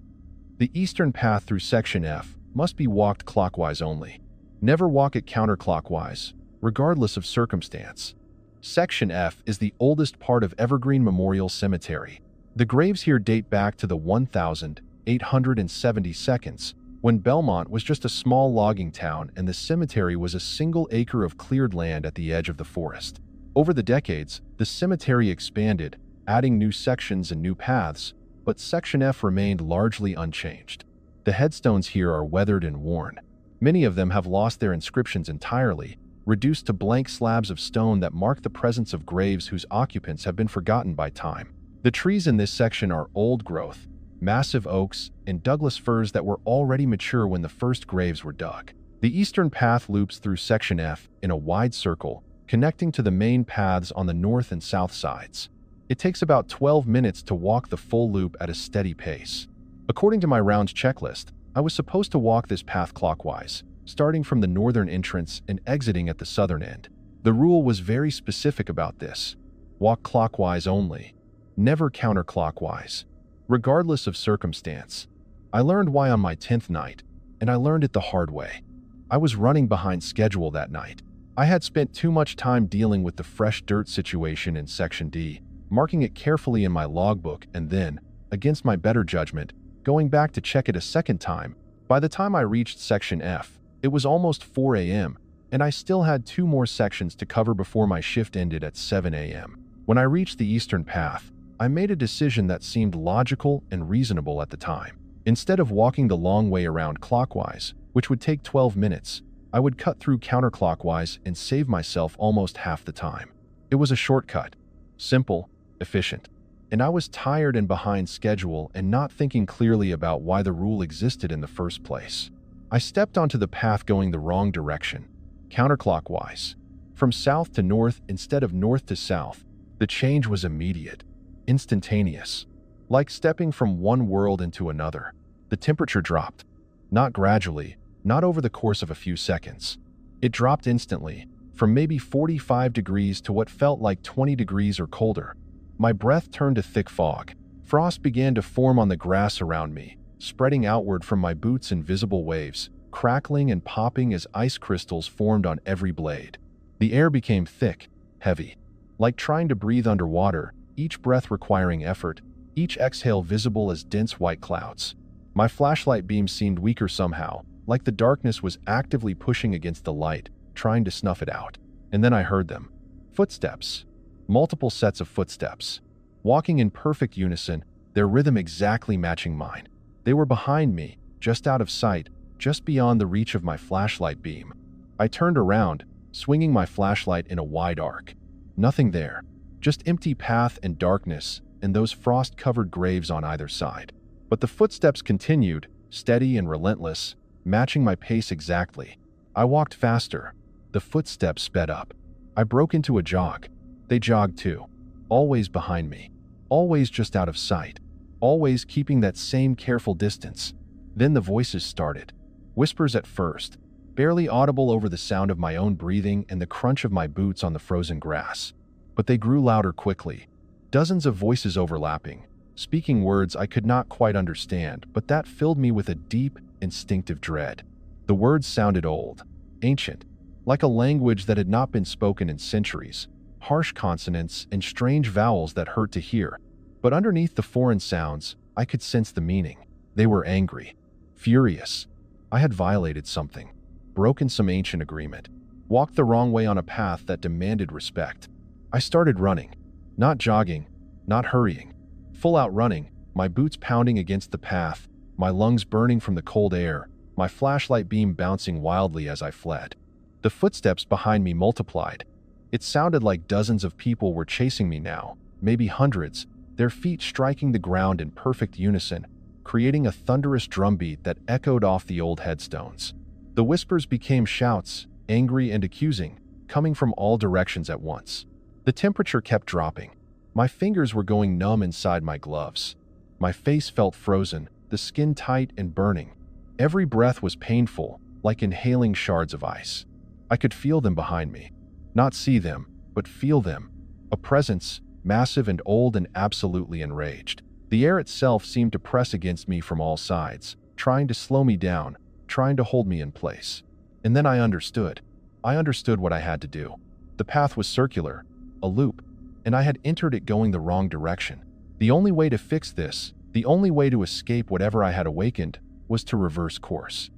The eastern path through Section F must be walked clockwise only. Never walk it counterclockwise, regardless of circumstance. Section F is the oldest part of Evergreen Memorial Cemetery. The graves here date back to the 1872, when Belmont was just a small logging town and the cemetery was a single acre of cleared land at the edge of the forest. Over the decades, the cemetery expanded, adding new sections and new paths, but Section F remained largely unchanged. The headstones here are weathered and worn. Many of them have lost their inscriptions entirely, reduced to blank slabs of stone that mark the presence of graves whose occupants have been forgotten by time. The trees in this section are old growth, massive oaks, and Douglas firs that were already mature when the first graves were dug. The eastern path loops through Section F in a wide circle, connecting to the main paths on the north and south sides. It takes about 12 minutes to walk the full loop at a steady pace. According to my rounds checklist, I was supposed to walk this path clockwise, starting from the northern entrance and exiting at the southern end. The rule was very specific about this. Walk clockwise only, never counterclockwise, regardless of circumstance. I learned why on my 10th night, and I learned it the hard way. I was running behind schedule that night. I had spent too much time dealing with the fresh dirt situation in Section D, marking it carefully in my logbook and then, against my better judgment, going back to check it a second time. By the time I reached Section F, it was almost 4 a.m., and I still had 2 more sections to cover before my shift ended at 7 a.m. When I reached the eastern path, I made a decision that seemed logical and reasonable at the time. Instead of walking the long way around clockwise, which would take 12 minutes, I would cut through counterclockwise and save myself almost half the time. It was a shortcut, simple, efficient, and I was tired and behind schedule and not thinking clearly about why the rule existed in the first place. I stepped onto the path going the wrong direction, counterclockwise, from south to north instead of north to south. The change was immediate, instantaneous, like stepping from one world into another. The temperature dropped, not gradually, not over the course of a few seconds. It dropped instantly, from maybe 45 degrees to what felt like 20 degrees or colder. My breath turned to thick fog. Frost began to form on the grass around me, spreading outward from my boots in visible waves, crackling and popping as ice crystals formed on every blade. The air became thick, heavy, like trying to breathe underwater, each breath requiring effort, each exhale visible as dense white clouds. My flashlight beam seemed weaker somehow, like the darkness was actively pushing against the light, trying to snuff it out. And then I heard them. Footsteps. Multiple sets of footsteps. Walking in perfect unison, their rhythm exactly matching mine. They were behind me, just out of sight, just beyond the reach of my flashlight beam. I turned around, swinging my flashlight in a wide arc. Nothing there. Just empty path and darkness, and those frost-covered graves on either side. But the footsteps continued, steady and relentless, matching my pace exactly. I walked faster. The footsteps sped up. I broke into a jog. They jogged too. Always behind me. Always just out of sight. Always keeping that same careful distance. Then the voices started. Whispers at first, barely audible over the sound of my own breathing and the crunch of my boots on the frozen grass. But they grew louder quickly. Dozens of voices overlapping, speaking words I could not quite understand, but that filled me with a deep, instinctive dread. The words sounded old, ancient, like a language that had not been spoken in centuries, harsh consonants and strange vowels that hurt to hear. But underneath the foreign sounds, I could sense the meaning. They were angry, furious. I had violated something, broken some ancient agreement, walked the wrong way on a path that demanded respect. I started running, not jogging, not hurrying, full out running, my boots pounding against the path, my lungs burning from the cold air, my flashlight beam bouncing wildly as I fled. The footsteps behind me multiplied. It sounded like dozens of people were chasing me now, maybe hundreds, their feet striking the ground in perfect unison, creating a thunderous drumbeat that echoed off the old headstones. The whispers became shouts, angry and accusing, coming from all directions at once. The temperature kept dropping. My fingers were going numb inside my gloves. My face felt frozen, the skin tight and burning. Every breath was painful, like inhaling shards of ice. I could feel them behind me. Not see them, but feel them. A presence, massive and old and absolutely enraged. The air itself seemed to press against me from all sides, trying to slow me down, trying to hold me in place. And then I understood. I understood what I had to do. The path was circular, a loop, and I had entered it going the wrong direction. The only way to fix this, the only way to escape whatever I had awakened, was to reverse course.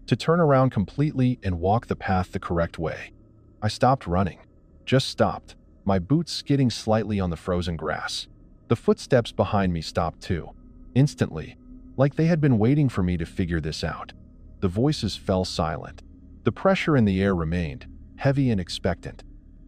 To turn around completely and walk the path the correct way. I stopped running. Just stopped, my boots skidding slightly on the frozen grass. The footsteps behind me stopped too. Instantly, like they had been waiting for me to figure this out. The voices fell silent. The pressure in the air remained, heavy and expectant.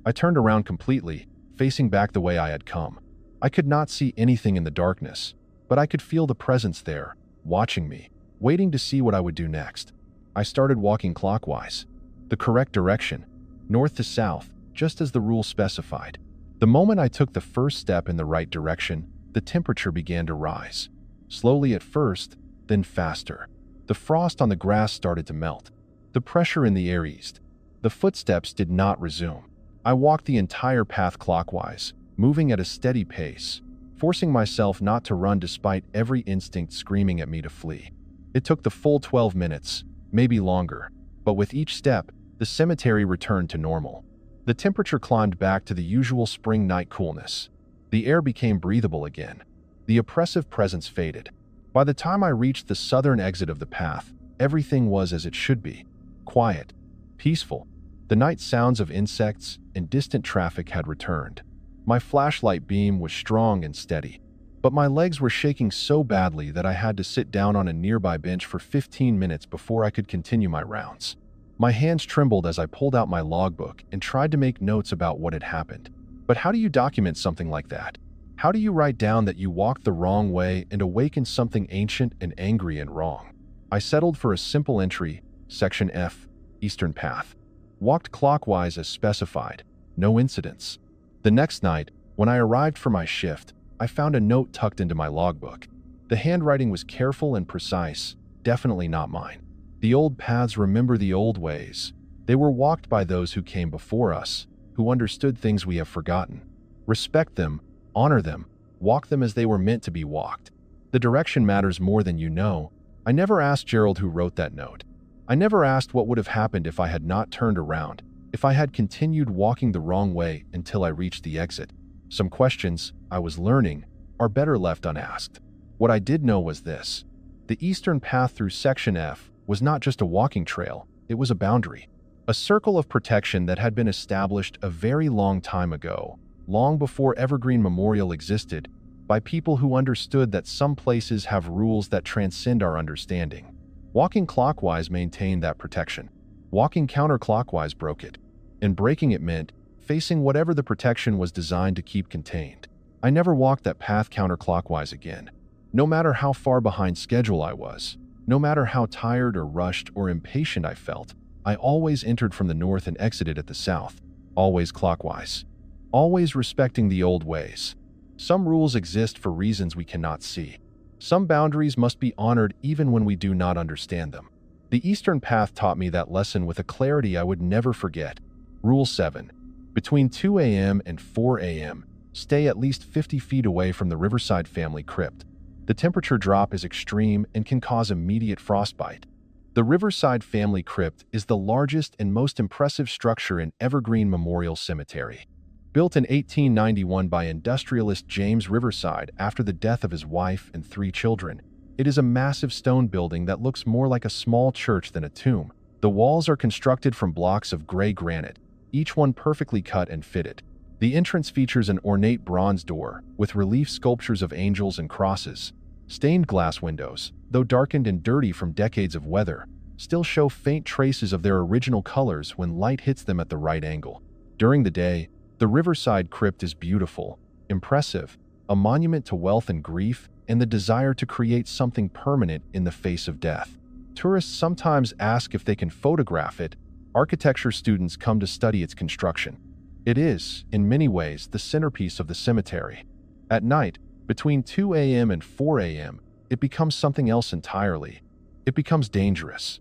I turned around completely, facing back the way I had come. I could not see anything in the darkness. but I could feel the presence there, watching me, waiting to see what I would do next. I started walking clockwise, the correct direction, north to south, just as the rule specified. The moment I took the first step in the right direction, the temperature began to rise. Slowly at first, then faster. The frost on the grass started to melt. The pressure in the air eased. The footsteps did not resume. I walked the entire path clockwise, moving at a steady pace, forcing myself not to run despite every instinct screaming at me to flee. It took the full 12 minutes, maybe longer, but with each step, the cemetery returned to normal. The temperature climbed back to the usual spring night coolness. The air became breathable again. The oppressive presence faded. By the time I reached the southern exit of the path, everything was as it should be. Quiet, peaceful. The night sounds of insects and distant traffic had returned. My flashlight beam was strong and steady, but my legs were shaking so badly that I had to sit down on a nearby bench for 15 minutes before I could continue my rounds. My hands trembled as I pulled out my logbook and tried to make notes about what had happened. But how do you document something like that? How do you write down that you walked the wrong way and awakened something ancient and angry and wrong? I settled for a simple entry, Section F, Eastern Path. Walked clockwise as specified. No incidents. The next night, when I arrived for my shift, I found a note tucked into my logbook. The handwriting was careful and precise, definitely not mine. The old paths remember the old ways. They were walked by those who came before us, who understood things we have forgotten. Respect them, honor them, walk them as they were meant to be walked. The direction matters more than you know. I never asked Gerald who wrote that note. I never asked what would have happened if I had not turned around, if I had continued walking the wrong way until I reached the exit. Some questions I was learning are better left unasked. What I did know was this. The eastern path through Section F was not just a walking trail, it was a boundary. A circle of protection that had been established a very long time ago, long before Evergreen Memorial existed, by people who understood that some places have rules that transcend our understanding. Walking clockwise maintained that protection. Walking counterclockwise broke it. And breaking it meant facing whatever the protection was designed to keep contained. I never walked that path counterclockwise again. No matter how far behind schedule I was, no matter how tired or rushed or impatient I felt, I always entered from the north and exited at the south, always clockwise, always respecting the old ways. Some rules exist for reasons we cannot see. Some boundaries must be honored even when we do not understand them. The Eastern Path taught me that lesson with a clarity I would never forget. Rule 7. Between 2 a.m. and 4 a.m., stay at least 50 feet away from the Riverside family crypt. The temperature drop is extreme and can cause immediate frostbite. The Riverside family crypt is the largest and most impressive structure in Evergreen Memorial Cemetery. Built in 1891 by industrialist James Riverside after the death of his wife and 3 children, it is a massive stone building that looks more like a small church than a tomb. The walls are constructed from blocks of gray granite, each one perfectly cut and fitted. The entrance features an ornate bronze door with relief sculptures of angels and crosses. Stained glass windows, though darkened and dirty from decades of weather, still show faint traces of their original colors when light hits them at the right angle. During the day, the Riverside Crypt is beautiful, impressive, a monument to wealth and grief and the desire to create something permanent in the face of death. Tourists sometimes ask if they can photograph it. Architecture students come to study its construction. It is, in many ways, the centerpiece of the cemetery. At night, between 2 a.m. and 4 a.m., it becomes something else entirely. It becomes dangerous.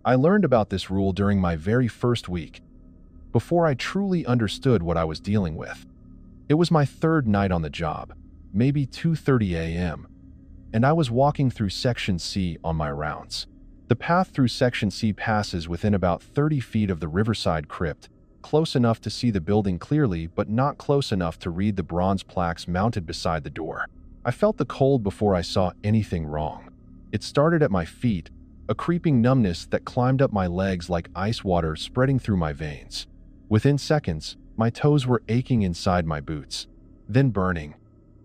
I learned about this rule during my very first week, before I truly understood what I was dealing with. It was my 3rd night on the job, maybe 2:30 a.m., and I was walking through Section C on my rounds. The path through Section C passes within about 30 feet of the Riverside Crypt, close enough to see the building clearly but not close enough to read the bronze plaques mounted beside the door. I felt the cold before I saw anything wrong. It started at my feet, a creeping numbness that climbed up my legs like ice water spreading through my veins. Within seconds, my toes were aching inside my boots, then burning,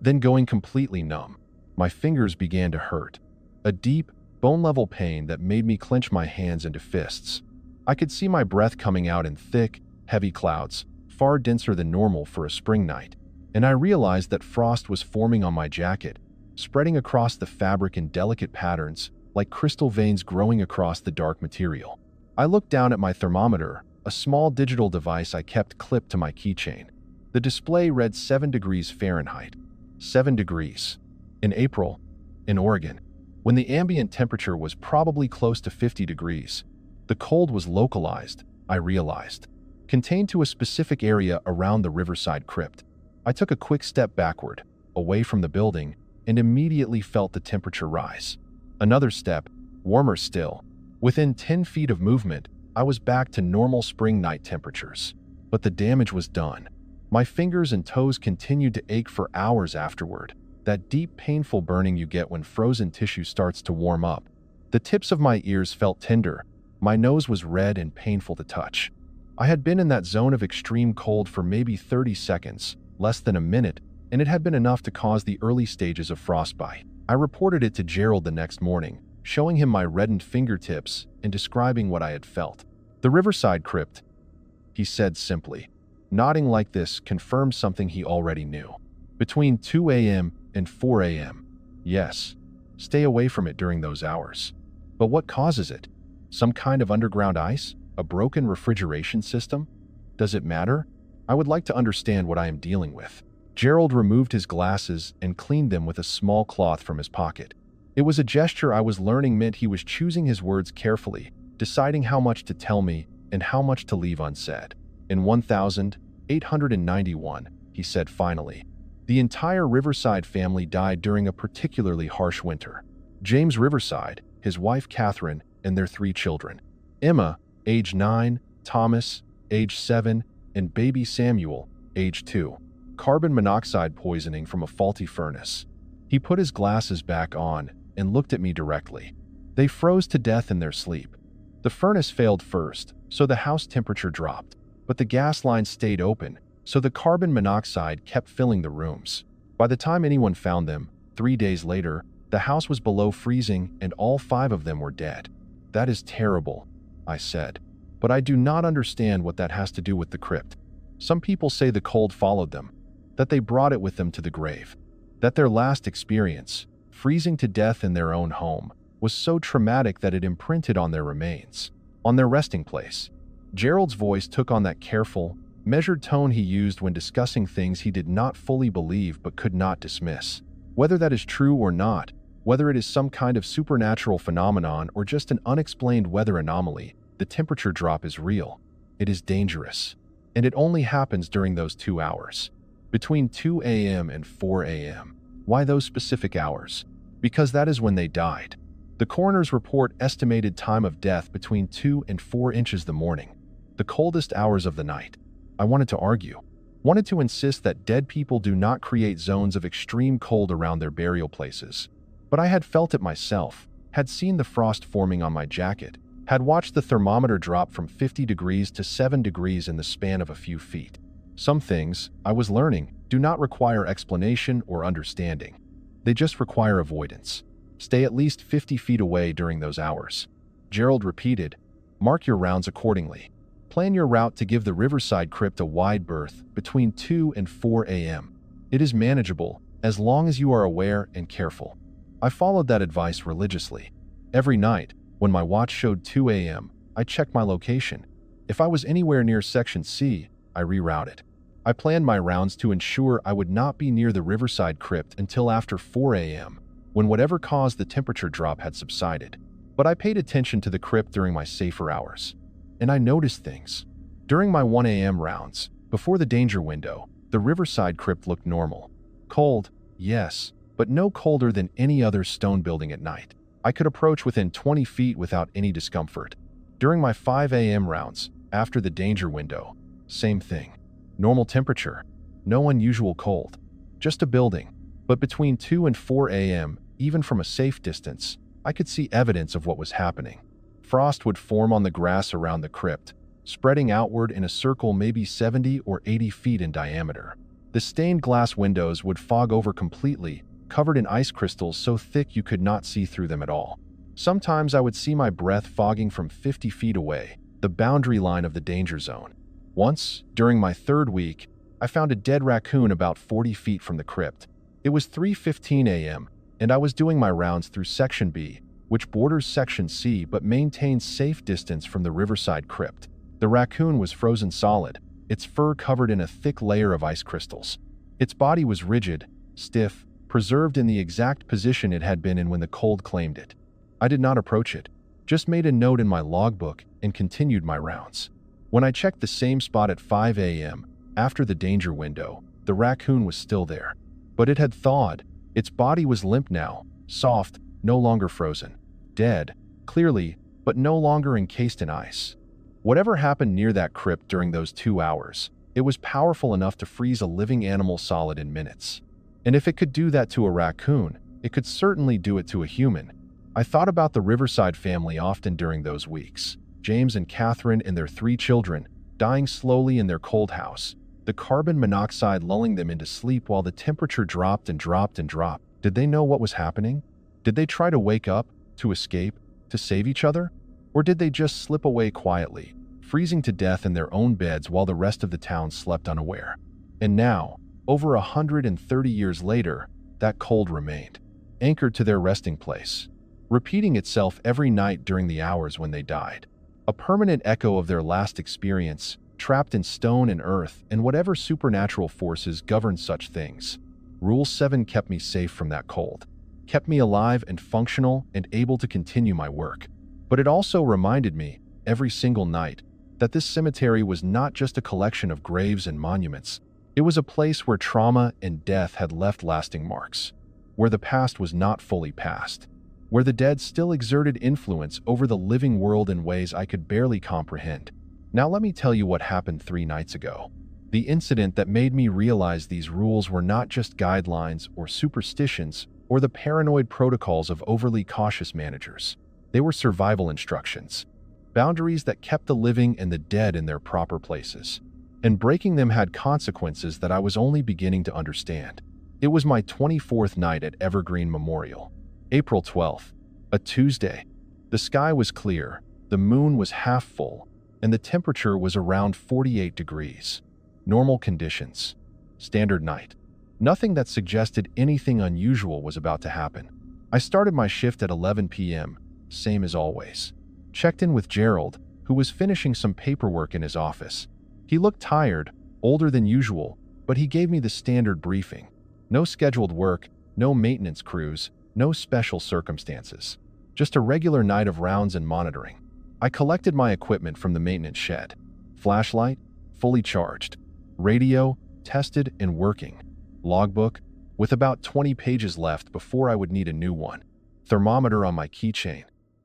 then going completely numb. My fingers began to hurt, a deep, bone-level pain that made me clench my hands into fists. I could see my breath coming out in thick, heavy clouds, far denser than normal for a spring night, and I realized that frost was forming on my jacket, spreading across the fabric in delicate patterns, like crystal veins growing across the dark material. I looked down at my thermometer, a small digital device I kept clipped to my keychain. The display read 7 degrees Fahrenheit. 7 degrees. In April, in Oregon, when the ambient temperature was probably close to 50 degrees. The cold was localized, I realized, contained to a specific area around the Riverside crypt. I took a quick step backward, away from the building, and immediately felt the temperature rise. Another step, warmer still. Within 10 feet of movement, I was back to normal spring night temperatures. But the damage was done. My fingers and toes continued to ache for hours afterward, that deep, painful burning you get when frozen tissue starts to warm up. The tips of my ears felt tender. My nose was red and painful to touch. I had been in that zone of extreme cold for maybe 30 seconds, less than a minute, and it had been enough to cause the early stages of frostbite. I reported it to Gerald the next morning, showing him my reddened fingertips and describing what I had felt. "The Riverside crypt," he said simply. Nodding like this confirmed something he already knew. "Between 2 a.m. and 4 a.m. Yes, stay away from it during those hours." "But what causes it? Some kind of underground ice? A broken refrigeration system? Does it matter? I would like to understand what I am dealing with." Gerald removed his glasses and cleaned them with a small cloth from his pocket. It was a gesture I was learning meant he was choosing his words carefully, deciding how much to tell me and how much to leave unsaid. "In 1891, he said finally, "the entire Riverside family died during a particularly harsh winter. James Riverside, his wife Catherine, and their 3 children. Emma, age 9, Thomas, age 7, and baby Samuel, age 2. Carbon monoxide poisoning from a faulty furnace." He put his glasses back on and looked at me directly. "They froze to death in their sleep. The furnace failed first, so the house temperature dropped. But the gas line stayed open, so the carbon monoxide kept filling the rooms. By the time anyone found them, 3 days later, the house was below freezing and all 5 of them were dead." "That is terrible," I said. "But I do not understand what that has to do with the crypt. Some people say the cold followed them, that they brought it with them to the grave, that their last experience, freezing to death in their own home, was so traumatic that it imprinted on their remains, on their resting place." Gerald's voice took on that careful, measured tone he used when discussing things he did not fully believe but could not dismiss. "Whether that is true or not, whether it is some kind of supernatural phenomenon or just an unexplained weather anomaly, the temperature drop is real. It is dangerous. And it only happens during those 2 hours. Between 2 a.m. and 4 a.m. Why those specific hours? Because that is when they died. The coroner's report estimated time of death between 2 and 4 inches the morning. The coldest hours of the night. I wanted to argue. Wanted to insist that dead people do not create zones of extreme cold around their burial places. But I had felt it myself, had seen the frost forming on my jacket, had watched the thermometer drop from 50 degrees to 7 degrees in the span of a few feet. Some things, I was learning, do not require explanation or understanding. They just require avoidance. Stay at least 50 feet away during those hours. Gerald repeated, "Mark your rounds accordingly. Plan your route to give the Riverside crypt a wide berth between 2 and 4 a.m. It is manageable, as long as you are aware and careful." I followed that advice religiously. Every night, when my watch showed 2 a.m., I checked my location. If I was anywhere near Section C, I rerouted. I planned my rounds to ensure I would not be near the Riverside crypt until after 4 a.m., when whatever caused the temperature drop had subsided. But I paid attention to the crypt during my safer hours. And I noticed things. During my 1 a.m. rounds, before the danger window, the Riverside crypt looked normal. Cold, yes, but no colder than any other stone building at night. I could approach within 20 feet without any discomfort. During my 5 a.m. rounds, after the danger window, same thing. Normal temperature, no unusual cold, just a building. But between 2 and 4 a.m., even from a safe distance, I could see evidence of what was happening. Frost would form on the grass around the crypt, spreading outward in a circle maybe 70 or 80 feet in diameter. The stained glass windows would fog over completely, covered in ice crystals so thick you could not see through them at all. Sometimes I would see my breath fogging from 50 feet away, the boundary line of the danger zone. Once, during my 3rd week, I found a dead raccoon about 40 feet from the crypt. It was 3:15 a.m., and I was doing my rounds through Section B, which borders Section C but maintains safe distance from the Riverside Crypt. The raccoon was frozen solid, its fur covered in a thick layer of ice crystals. Its body was rigid, stiff, preserved in the exact position it had been in when the cold claimed it. I did not approach it, just made a note in my logbook and continued my rounds. When I checked the same spot at 5 a.m., after the danger window, the raccoon was still there. But it had thawed. Its body was limp now, soft, no longer frozen. Dead, clearly, but no longer encased in ice. Whatever happened near that crypt during those 2 hours, it was powerful enough to freeze a living animal solid in minutes. And if it could do that to a raccoon, it could certainly do it to a human. I thought about the Riverside family often during those weeks. James and Catherine and their 3 children, dying slowly in their cold house. The carbon monoxide lulling them into sleep while the temperature dropped and dropped and dropped. Did they know what was happening? Did they try to wake up, to escape, to save each other? Or did they just slip away quietly, freezing to death in their own beds while the rest of the town slept unaware? And now, over 130 years later, that cold remained, anchored to their resting place, repeating itself every night during the hours when they died. A permanent echo of their last experience, trapped in stone and earth and whatever supernatural forces govern such things. Rule 7 kept me safe from that cold, kept me alive and functional and able to continue my work. But it also reminded me, every single night, that this cemetery was not just a collection of graves and monuments. It was a place where trauma and death had left lasting marks, where the past was not fully past, where the dead still exerted influence over the living world in ways I could barely comprehend. Now let me tell you what happened 3 nights ago. The incident that made me realize these rules were not just guidelines or superstitions or the paranoid protocols of overly cautious managers. They were survival instructions, boundaries that kept the living and the dead in their proper places. And breaking them had consequences that I was only beginning to understand. It was my 24th night at Evergreen Memorial. April 12th, a Tuesday. The sky was clear, the moon was half full, and the temperature was around 48 degrees. Normal conditions. Standard night. Nothing that suggested anything unusual was about to happen. I started my shift at 11 p.m., same as always. Checked in with Gerald, who was finishing some paperwork in his office. He looked tired, older than usual, but he gave me the standard briefing. No scheduled work, no maintenance crews, no special circumstances. Just a regular night of rounds and monitoring. I collected my equipment from the maintenance shed. Flashlight, fully charged. Radio, tested and working. Logbook, with about 20 pages left before I would need a new one. Thermometer on my keychain.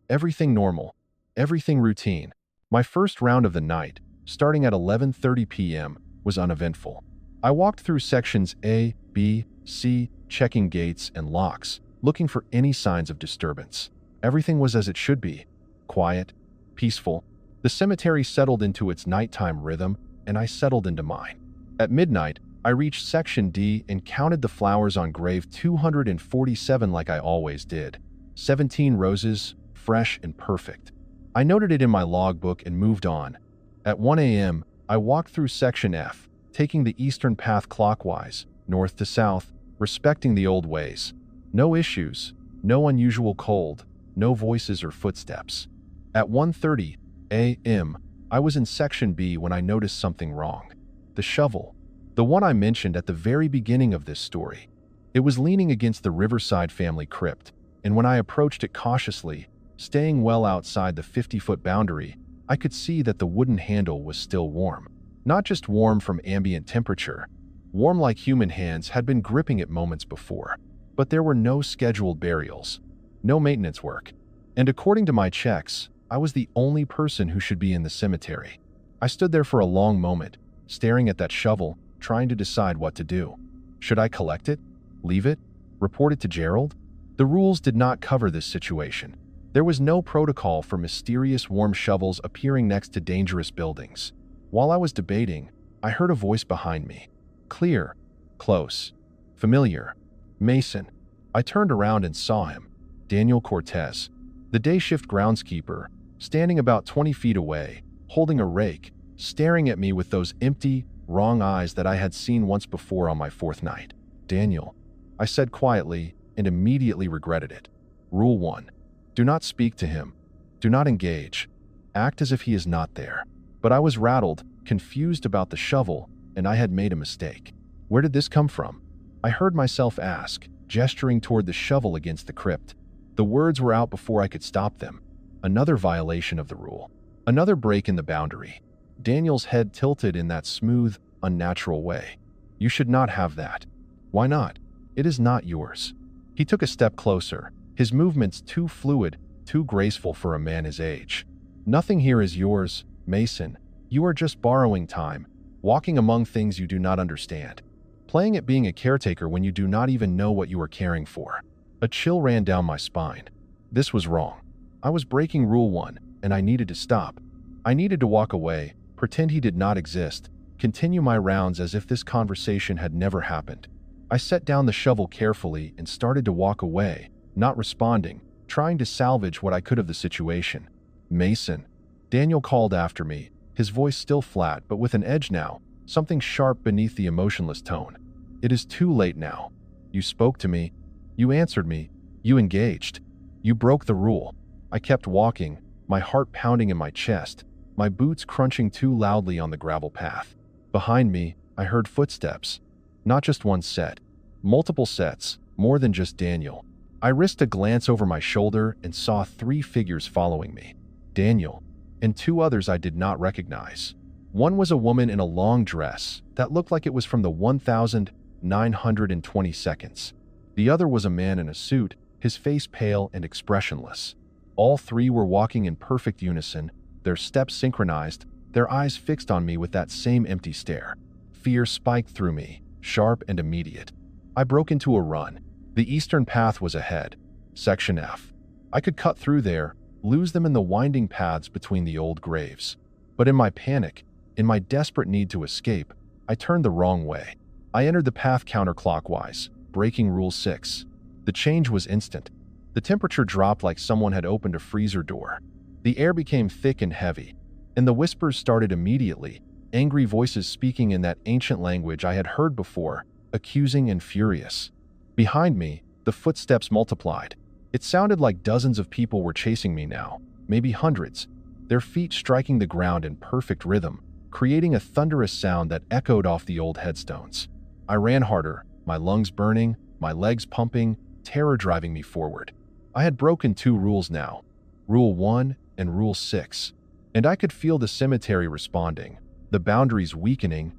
Everything normal. Everything routine. My first round of the night, starting at 11:30 p.m., was uneventful. I walked through sections A, B, C, checking gates and locks, looking for any signs of disturbance. Everything was as it should be. Quiet, peaceful. The cemetery settled into its nighttime rhythm, and I settled into mine. At midnight, I reached Section D and counted the flowers on grave 247 like I always did. 17 roses, fresh and perfect. I noted it in my logbook and moved on. At 1 a.m., I walked through Section F, taking the eastern path clockwise, north to south, respecting the old ways. No issues, no unusual cold, no voices or footsteps. At 1:30 a.m., I was in Section B when I noticed something wrong. The shovel, the one I mentioned at the very beginning of this story. It was leaning against the Riverside family crypt, and when I approached it cautiously, staying well outside the 50-foot boundary, I could see that the wooden handle was still warm. Not just warm from ambient temperature, warm like human hands had been gripping it moments before. But there were no scheduled burials, no maintenance work, and according to my checks, I was the only person who should be in the cemetery. I stood there for a long moment, staring at that shovel, trying to decide what to do. Should I collect it? Leave it? Report it to Gerald? The rules did not cover this situation. There was no protocol for mysterious warm shovels appearing next to dangerous buildings. While I was debating, I heard a voice behind me. Clear, close, familiar. Mason. I turned around and saw him. Daniel Cortez, the day shift groundskeeper, standing about 20 feet away, holding a rake, staring at me with those empty, wrong eyes that I had seen once before on my 4th night. Daniel, I said quietly, and immediately regretted it. Rule 1. Do not speak to him. Do not engage. Act as if he is not there. But I was rattled, confused about the shovel, and I had made a mistake. Where did this come from? I heard myself ask, gesturing toward the shovel against the crypt. The words were out before I could stop them. Another violation of the rule. Another break in the boundary. Daniel's head tilted in that smooth, unnatural way. You should not have that. Why not? It is not yours. He took a step closer, his movements too fluid, too graceful for a man his age. Nothing here is yours, Mason. You are just borrowing time, walking among things you do not understand, playing at being a caretaker when you do not even know what you are caring for. A chill ran down my spine. This was wrong. I was breaking Rule 1, and I needed to stop. I needed to walk away, pretend he did not exist, continue my rounds as if this conversation had never happened. I set down the shovel carefully and started to walk away, not responding, trying to salvage what I could of the situation. Mason. Daniel called after me, his voice still flat but with an edge now, something sharp beneath the emotionless tone. It is too late now. You spoke to me. You answered me. You engaged. You broke the rule. I kept walking, my heart pounding in my chest, my boots crunching too loudly on the gravel path. Behind me, I heard footsteps. Not just one set. Multiple sets, more than just Daniel. I risked a glance over my shoulder and saw 3 figures following me. Daniel, and 2 others I did not recognize. One was a woman in a long dress that looked like it was from the 1920s. The other was a man in a suit, his face pale and expressionless. All 3 were walking in perfect unison, their steps synchronized, their eyes fixed on me with that same empty stare. Fear spiked through me, sharp and immediate. I broke into a run. The eastern path was ahead. Section F. I could cut through there, lose them in the winding paths between the old graves. But in my panic, in my desperate need to escape, I turned the wrong way. I entered the path counterclockwise, breaking Rule 6. The change was instant. The temperature dropped like someone had opened a freezer door. The air became thick and heavy, and the whispers started immediately, angry voices speaking in that ancient language I had heard before, accusing and furious. Behind me, the footsteps multiplied. It sounded like dozens of people were chasing me now, maybe hundreds, their feet striking the ground in perfect rhythm, creating a thunderous sound that echoed off the old headstones. I ran harder, my lungs burning, my legs pumping, terror driving me forward. I had broken 2 rules now, Rule 1 and Rule 6, and I could feel the cemetery responding, the boundaries weakening,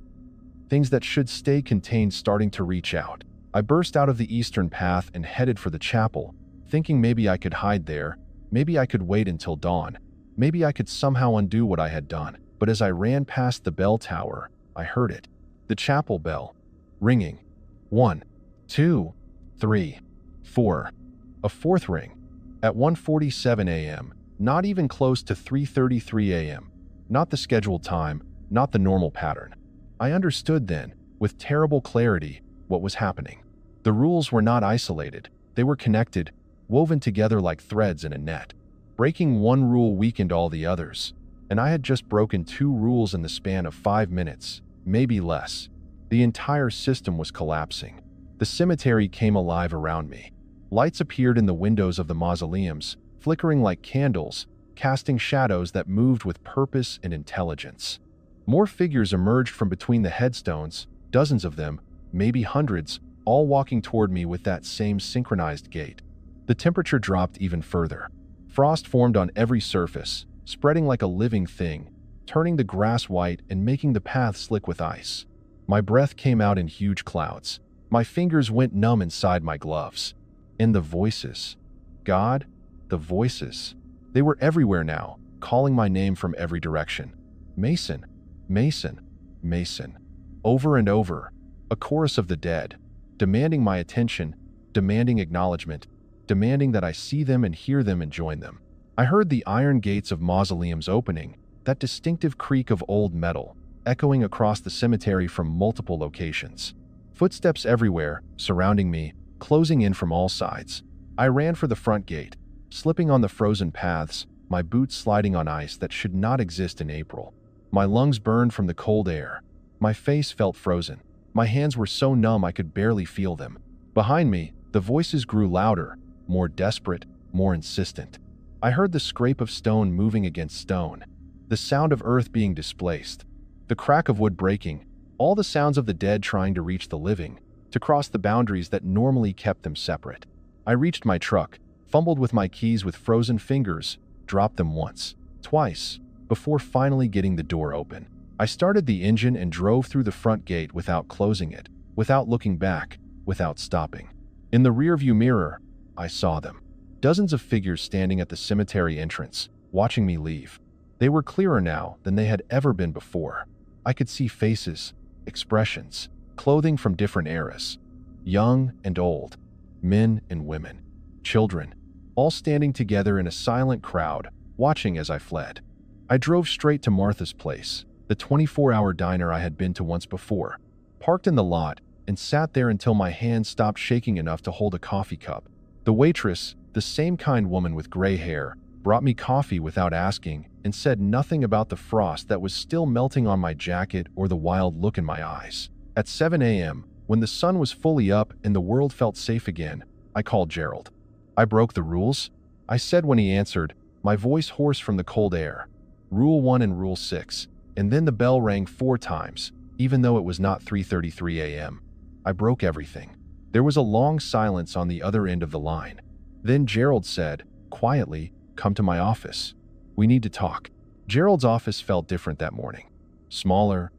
things that should stay contained starting to reach out. I burst out of the eastern path and headed for the chapel, thinking maybe I could hide there, maybe I could wait until dawn, maybe I could somehow undo what I had done. But as I ran past the bell tower, I heard it. The chapel bell. Ringing. 1, 2, 3, 4. A 4th ring. At 1:47 a.m., not even close to 3:33 a.m. Not the scheduled time, not the normal pattern. I understood then, with terrible clarity, what was happening. The rules were not isolated. They were connected, woven together like threads in a net. Breaking one rule weakened all the others, and I had just broken 2 rules in the span of 5 minutes, maybe less. The entire system was collapsing. The cemetery came alive around me. Lights appeared in the windows of the mausoleums, flickering like candles, casting shadows that moved with purpose and intelligence. More figures emerged from between the headstones, dozens of them, maybe hundreds, all walking toward me with that same synchronized gait. The temperature dropped even further. Frost formed on every surface, spreading like a living thing, turning the grass white and making the path slick with ice. My breath came out in huge clouds. My fingers went numb inside my gloves. And the voices. God, the voices. They were everywhere now, calling my name from every direction. Mason, Mason, Mason. Over and over, a chorus of the dead, demanding my attention, demanding acknowledgement, demanding that I see them and hear them and join them. I heard the iron gates of mausoleums opening, that distinctive creak of old metal, echoing across the cemetery from multiple locations. Footsteps everywhere, surrounding me, closing in from all sides. I ran for the front gate, slipping on the frozen paths, my boots sliding on ice that should not exist in April. My lungs burned from the cold air. My face felt frozen. My hands were so numb I could barely feel them. Behind me, The voices grew louder, more desperate, more insistent. I heard the scrape of stone moving against stone, the sound of earth being displaced, the crack of wood breaking, all the sounds of the dead trying to reach the living, to cross the boundaries that normally kept them separate. I reached my truck, fumbled with my keys with frozen fingers, dropped them once, twice, before finally getting the door open. I started the engine and drove through the front gate without closing it, without looking back, without stopping. In the rearview mirror, I saw them. Dozens of figures standing at the cemetery entrance, watching me leave. They were clearer now than they had ever been before. I could see faces, expressions, clothing from different eras. Young and old, men and women, children, all standing together in a silent crowd, watching as I fled. I drove straight to Martha's place, the 24-hour diner I had been to once before, parked in the lot, and sat there until my hands stopped shaking enough to hold a coffee cup. The waitress, the same kind woman with gray hair, brought me coffee without asking and said nothing about the frost that was still melting on my jacket or the wild look in my eyes. At 7 a.m., when the sun was fully up and the world felt safe again, I called Gerald. "I broke the rules?" I said when he answered, my voice hoarse from the cold air. "Rule 1 and Rule 6, and then the bell rang 4 times, even though it was not 3:33 a.m. I broke everything. There was a long silence on the other end of the line. Then Gerald said, quietly, "Come to my office. We need to talk." Gerald's office felt different that morning. Smaller,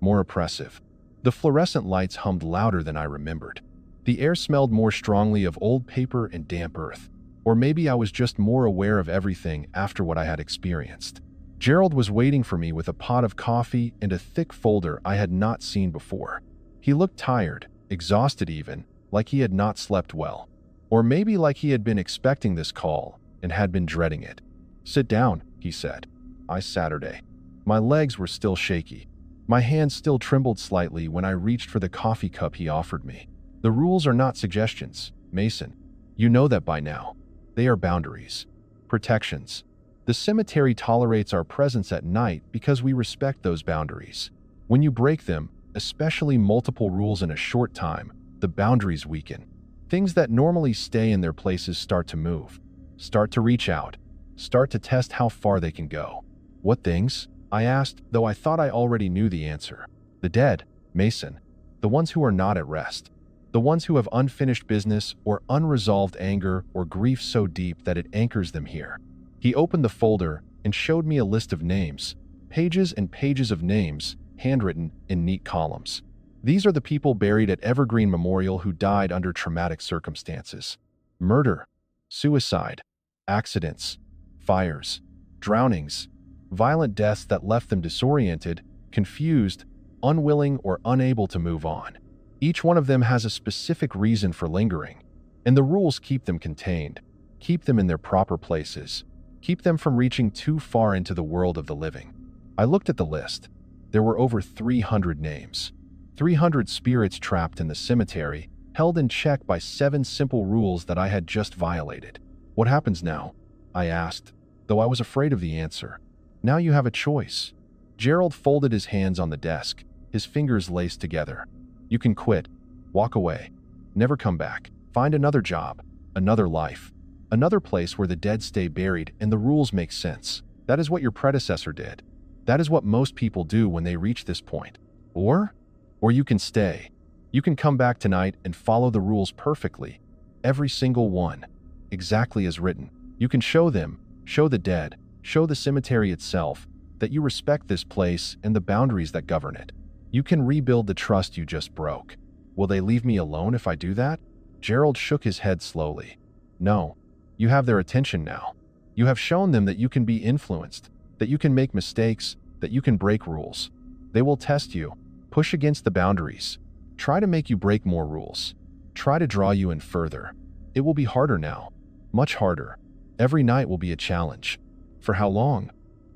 more oppressive. The fluorescent lights hummed louder than I remembered. The air smelled more strongly of old paper and damp earth. Or maybe I was just more aware of everything after what I had experienced. Gerald was waiting for me with a pot of coffee and a thick folder I had not seen before. He looked tired, exhausted even, like he had not slept well. Or maybe like he had been expecting this call and had been dreading it. "Sit down," he said. I Saturday. My legs were still shaky. My hands still trembled slightly when I reached for the coffee cup he offered me. "The rules are not suggestions, Mason. You know that by now. They are boundaries. Protections. The cemetery tolerates our presence at night because we respect those boundaries. When you break them, especially multiple rules in a short time, the boundaries weaken. Things that normally stay in their places start to move, start to reach out, start to test how far they can go." "What things?" I asked, though I thought I already knew the answer. "The dead, Mason. The ones who are not at rest. The ones who have unfinished business or unresolved anger or grief so deep that it anchors them here." He opened the folder and showed me a list of names, pages and pages of names, handwritten in neat columns. "These are the people buried at Evergreen Memorial who died under traumatic circumstances. Murder, suicide, accidents, fires, drownings, violent deaths that left them disoriented, confused, unwilling or unable to move on. Each one of them has a specific reason for lingering, and the rules keep them contained, keep them in their proper places, keep them from reaching too far into the world of the living." I looked at the list. There were over 300 names. 300 spirits trapped in the cemetery, held in check by 7 simple rules that I had just violated. "What happens now?" I asked, though I was afraid of the answer. "Now you have a choice." Gerald folded his hands on the desk, his fingers laced together. "You can quit, walk away, never come back, find another job, another life, another place where the dead stay buried and the rules make sense. That is what your predecessor did. That is what most people do when they reach this point. Or you can stay. You can come back tonight and follow the rules perfectly, every single one, exactly as written. You can show them, show the dead, show the cemetery itself, that you respect this place and the boundaries that govern it. You can rebuild the trust you just broke. Will they leave me alone if I do that?" Gerald shook his head slowly. "No. You have their attention now. You have shown them that you can be influenced, that you can make mistakes, that you can break rules. They will test you, push against the boundaries, try to make you break more rules, try to draw you in further. It will be harder now, much harder. Every night will be a challenge. For how long?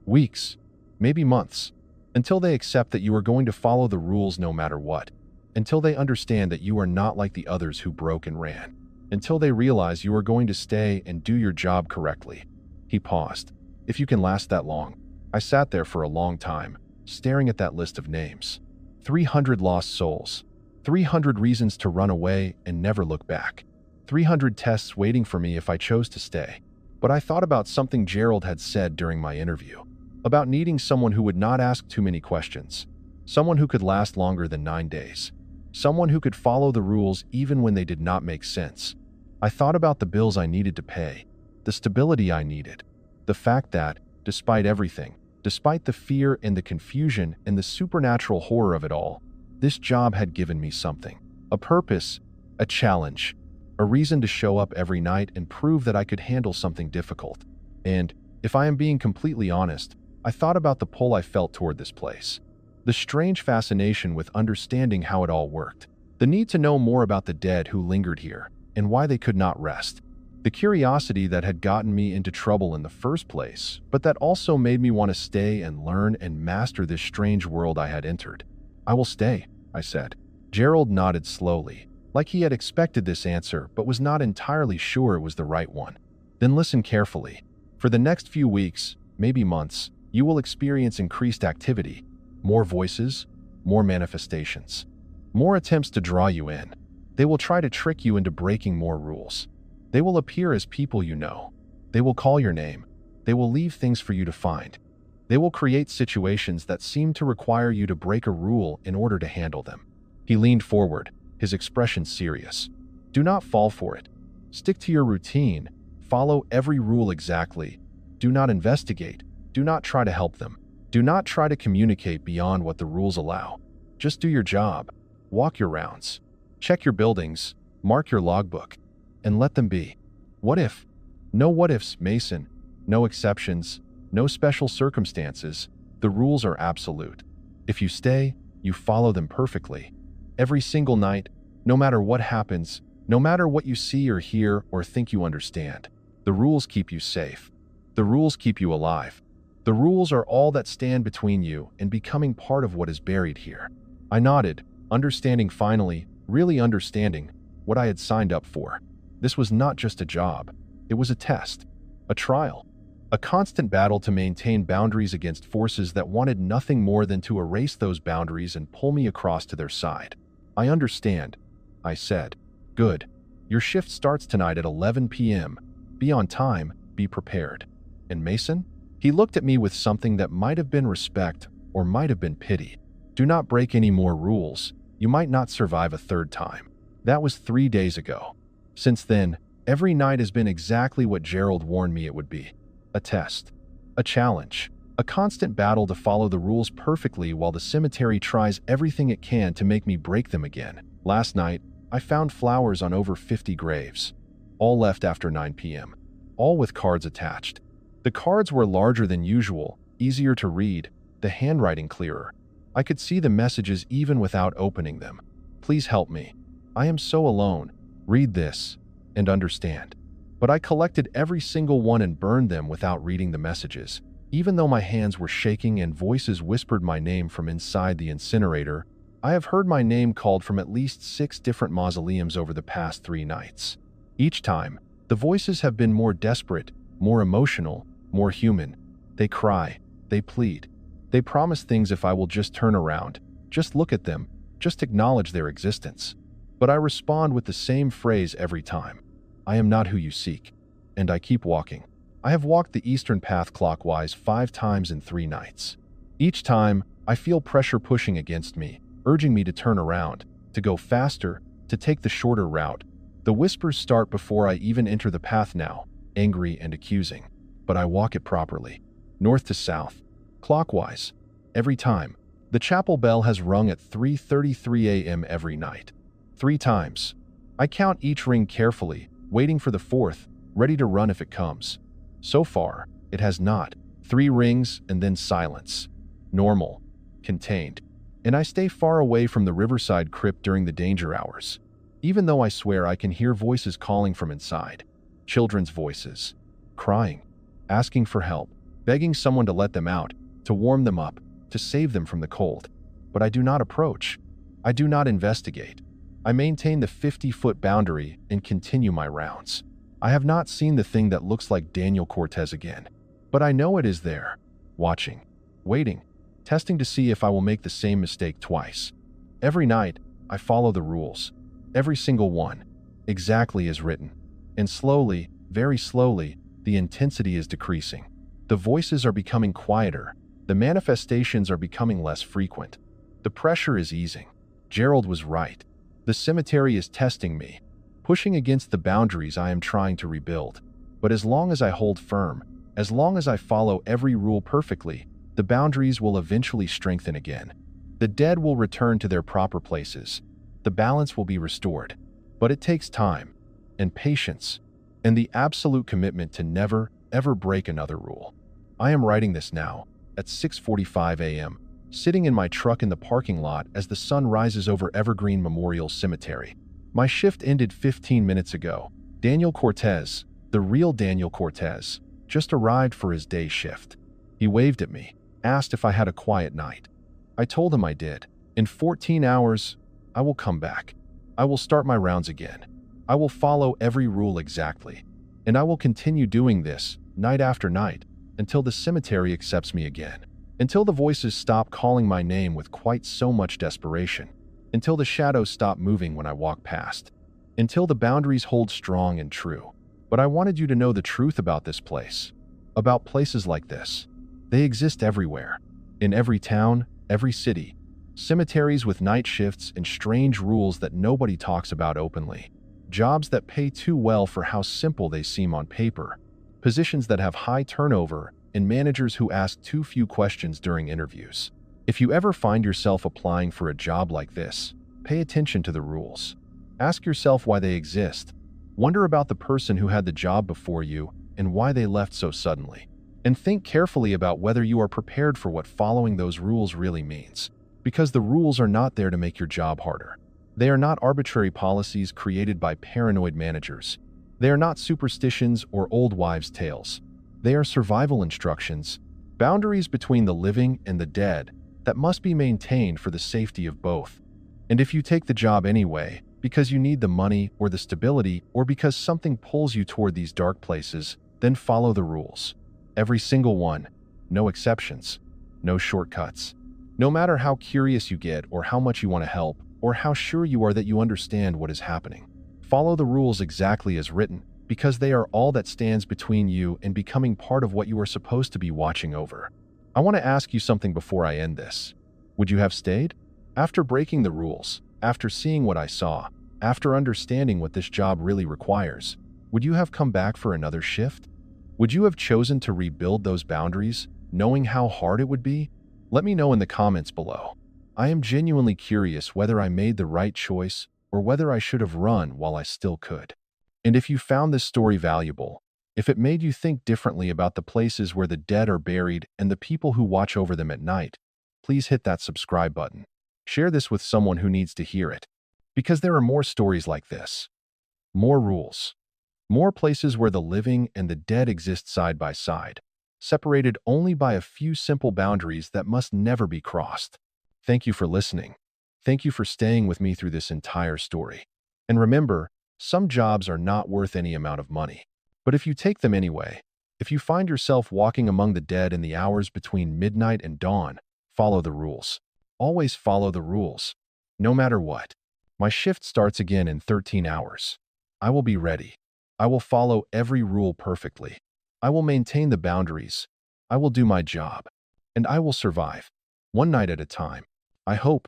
Weeks, maybe months, until they accept that you are going to follow the rules no matter what, until they understand that you are not like the others who broke and ran, until they realize you are going to stay and do your job correctly." He paused. "If you can last that long." I sat there for a long time, staring at that list of names. 300 lost souls, 300 reasons to run away and never look back. 300 tests waiting for me if I chose to stay. But I thought about something Gerald had said during my interview, about needing someone who would not ask too many questions, someone who could last longer than 9 days, someone who could follow the rules even when they did not make sense. I thought about the bills I needed to pay, the stability I needed, the fact that, despite everything, despite the fear and the confusion and the supernatural horror of it all, this job had given me something, a purpose, a challenge, a reason to show up every night and prove that I could handle something difficult. And, if I am being completely honest, I thought about the pull I felt toward this place. The strange fascination with understanding how it all worked. The need to know more about the dead who lingered here and why they could not rest. The curiosity that had gotten me into trouble in the first place, but that also made me want to stay and learn and master this strange world I had entered. "I will stay," I said. Gerald nodded slowly, like he had expected this answer but was not entirely sure it was the right one. "Then listen carefully. For the next few weeks, maybe months, you will experience increased activity, more voices, more manifestations, more attempts to draw you in. They will try to trick you into breaking more rules. They will appear as people you know. They will call your name. They will leave things for you to find. They will create situations that seem to require you to break a rule in order to handle them." He leaned forward, his expression serious. "Do not fall for it. Stick to your routine. Follow every rule exactly. Do not investigate. Do not try to help them. Do not try to communicate beyond what the rules allow. Just do your job. Walk your rounds. Check your buildings. Mark your logbook. And let them be. What if? No what ifs, Mason. No exceptions. No special circumstances. The rules are absolute. If you stay, you follow them perfectly. Every single night, no matter what happens, no matter what you see or hear or think you understand, the rules keep you safe. The rules keep you alive. The rules are all that stand between you and becoming part of what is buried here." I nodded, understanding finally, really understanding, what I had signed up for. This was not just a job. It was a test, a trial, a constant battle to maintain boundaries against forces that wanted nothing more than to erase those boundaries and pull me across to their side. "I understand," I said. "Good. Your shift starts tonight at 11 p.m. Be on time, be prepared." "And Mason?" He looked at me with something that might have been respect or might have been pity. "Do not break any more rules. You might not survive a third time." That was 3 days ago. Since then, every night has been exactly what Gerald warned me it would be. A test. A challenge. A constant battle to follow the rules perfectly while the cemetery tries everything it can to make me break them again. Last night, I found flowers on over 50 graves. All left after 9 p.m. All with cards attached. The cards were larger than usual, easier to read, the handwriting clearer. I could see the messages even without opening them. "Please help me. I am so alone. Read this and understand." But I collected every single one and burned them without reading the messages. Even though my hands were shaking and voices whispered my name from inside the incinerator, I have heard my name called from at least 6 different mausoleums over the past 3 nights. Each time, the voices have been more desperate, more emotional, more human. They cry, they plead. They promise things if I will just turn around, just look at them, just acknowledge their existence. But I respond with the same phrase every time. "I am not who you seek." And I keep walking. I have walked the eastern path clockwise 5 times in 3 nights. Each time, I feel pressure pushing against me, urging me to turn around, to go faster, to take the shorter route. The whispers start before I even enter the path now, angry and accusing. But I walk it properly, north to south, clockwise, every time. The chapel bell has rung at 3:33 a.m. every night. 3 times. I count each ring carefully, waiting for the 4th, ready to run if it comes. So far, it has not. 3 rings and then silence. Normal. Contained. And I stay far away from the riverside crypt during the danger hours. Even though I swear I can hear voices calling from inside. Children's voices. Crying. Asking for help. Begging someone to let them out. To warm them up. To save them from the cold. But I do not approach. I do not investigate. I maintain the 50-foot boundary and continue my rounds. I have not seen the thing that looks like Daniel Cortez again. But I know it is there. Watching. Waiting. Testing to see if I will make the same mistake twice. Every night, I follow the rules. Every single one. exactly as written. And slowly, very slowly, the intensity is decreasing. The voices are becoming quieter. The manifestations are becoming less frequent. The pressure is easing. Gerald was right. The cemetery is testing me, pushing against the boundaries I am trying to rebuild. But as long as I hold firm, as long as I follow every rule perfectly, the boundaries will eventually strengthen again. The dead will return to their proper places. The balance will be restored. But it takes time, and patience, and the absolute commitment to never, ever break another rule. I am writing this now, at 6:45 a.m., sitting in my truck in the parking lot as the sun rises over Evergreen Memorial Cemetery. My shift ended 15 minutes ago. Daniel Cortez, the real Daniel Cortez, just arrived for his day shift. He waved at me, asked if I had a quiet night. I told him I did. In 14 hours, I will come back. I will start my rounds again. I will follow every rule exactly. And I will continue doing this, night after night, until the cemetery accepts me again. Until the voices stop calling my name with quite so much desperation. Until the shadows stop moving when I walk past. Until the boundaries hold strong and true. But I wanted you to know the truth about this place. About places like this. They exist everywhere. In every town, every city. Cemeteries with night shifts and strange rules that nobody talks about openly. Jobs that pay too well for how simple they seem on paper. Positions that have high turnover and managers who ask too few questions during interviews. If you ever find yourself applying for a job like this, pay attention to the rules. Ask yourself why they exist. Wonder about the person who had the job before you and why they left so suddenly. And think carefully about whether you are prepared for what following those rules really means. Because the rules are not there to make your job harder. They are not arbitrary policies created by paranoid managers. They are not superstitions or old wives' tales. They are survival instructions, boundaries between the living and the dead that must be maintained for the safety of both. And if you take the job anyway, because you need the money or the stability or because something pulls you toward these dark places, then follow the rules. Every single one, no exceptions, no shortcuts. No matter how curious you get or how much you want to help or how sure you are that you understand what is happening. Follow the rules exactly as written because they are all that stands between you and becoming part of what you are supposed to be watching over. I want to ask you something before I end this. Would you have stayed? After breaking the rules, after seeing what I saw, after understanding what this job really requires, would you have come back for another shift? Would you have chosen to rebuild those boundaries, knowing how hard it would be? Let me know in the comments below. I am genuinely curious whether I made the right choice or whether I should have run while I still could. And if you found this story valuable, if it made you think differently about the places where the dead are buried and the people who watch over them at night, please hit that subscribe button. Share this with someone who needs to hear it. Because there are more stories like this. More rules. More places where the living and the dead exist side by side, separated only by a few simple boundaries that must never be crossed. Thank you for listening. Thank you for staying with me through this entire story. And remember, some jobs are not worth any amount of money. But if you take them anyway, if you find yourself walking among the dead in the hours between midnight and dawn, follow the rules. Always follow the rules. No matter what. My shift starts again in 13 hours. I will be ready. I will follow every rule perfectly. I will maintain the boundaries. I will do my job. And I will survive. One night at a time. I hope.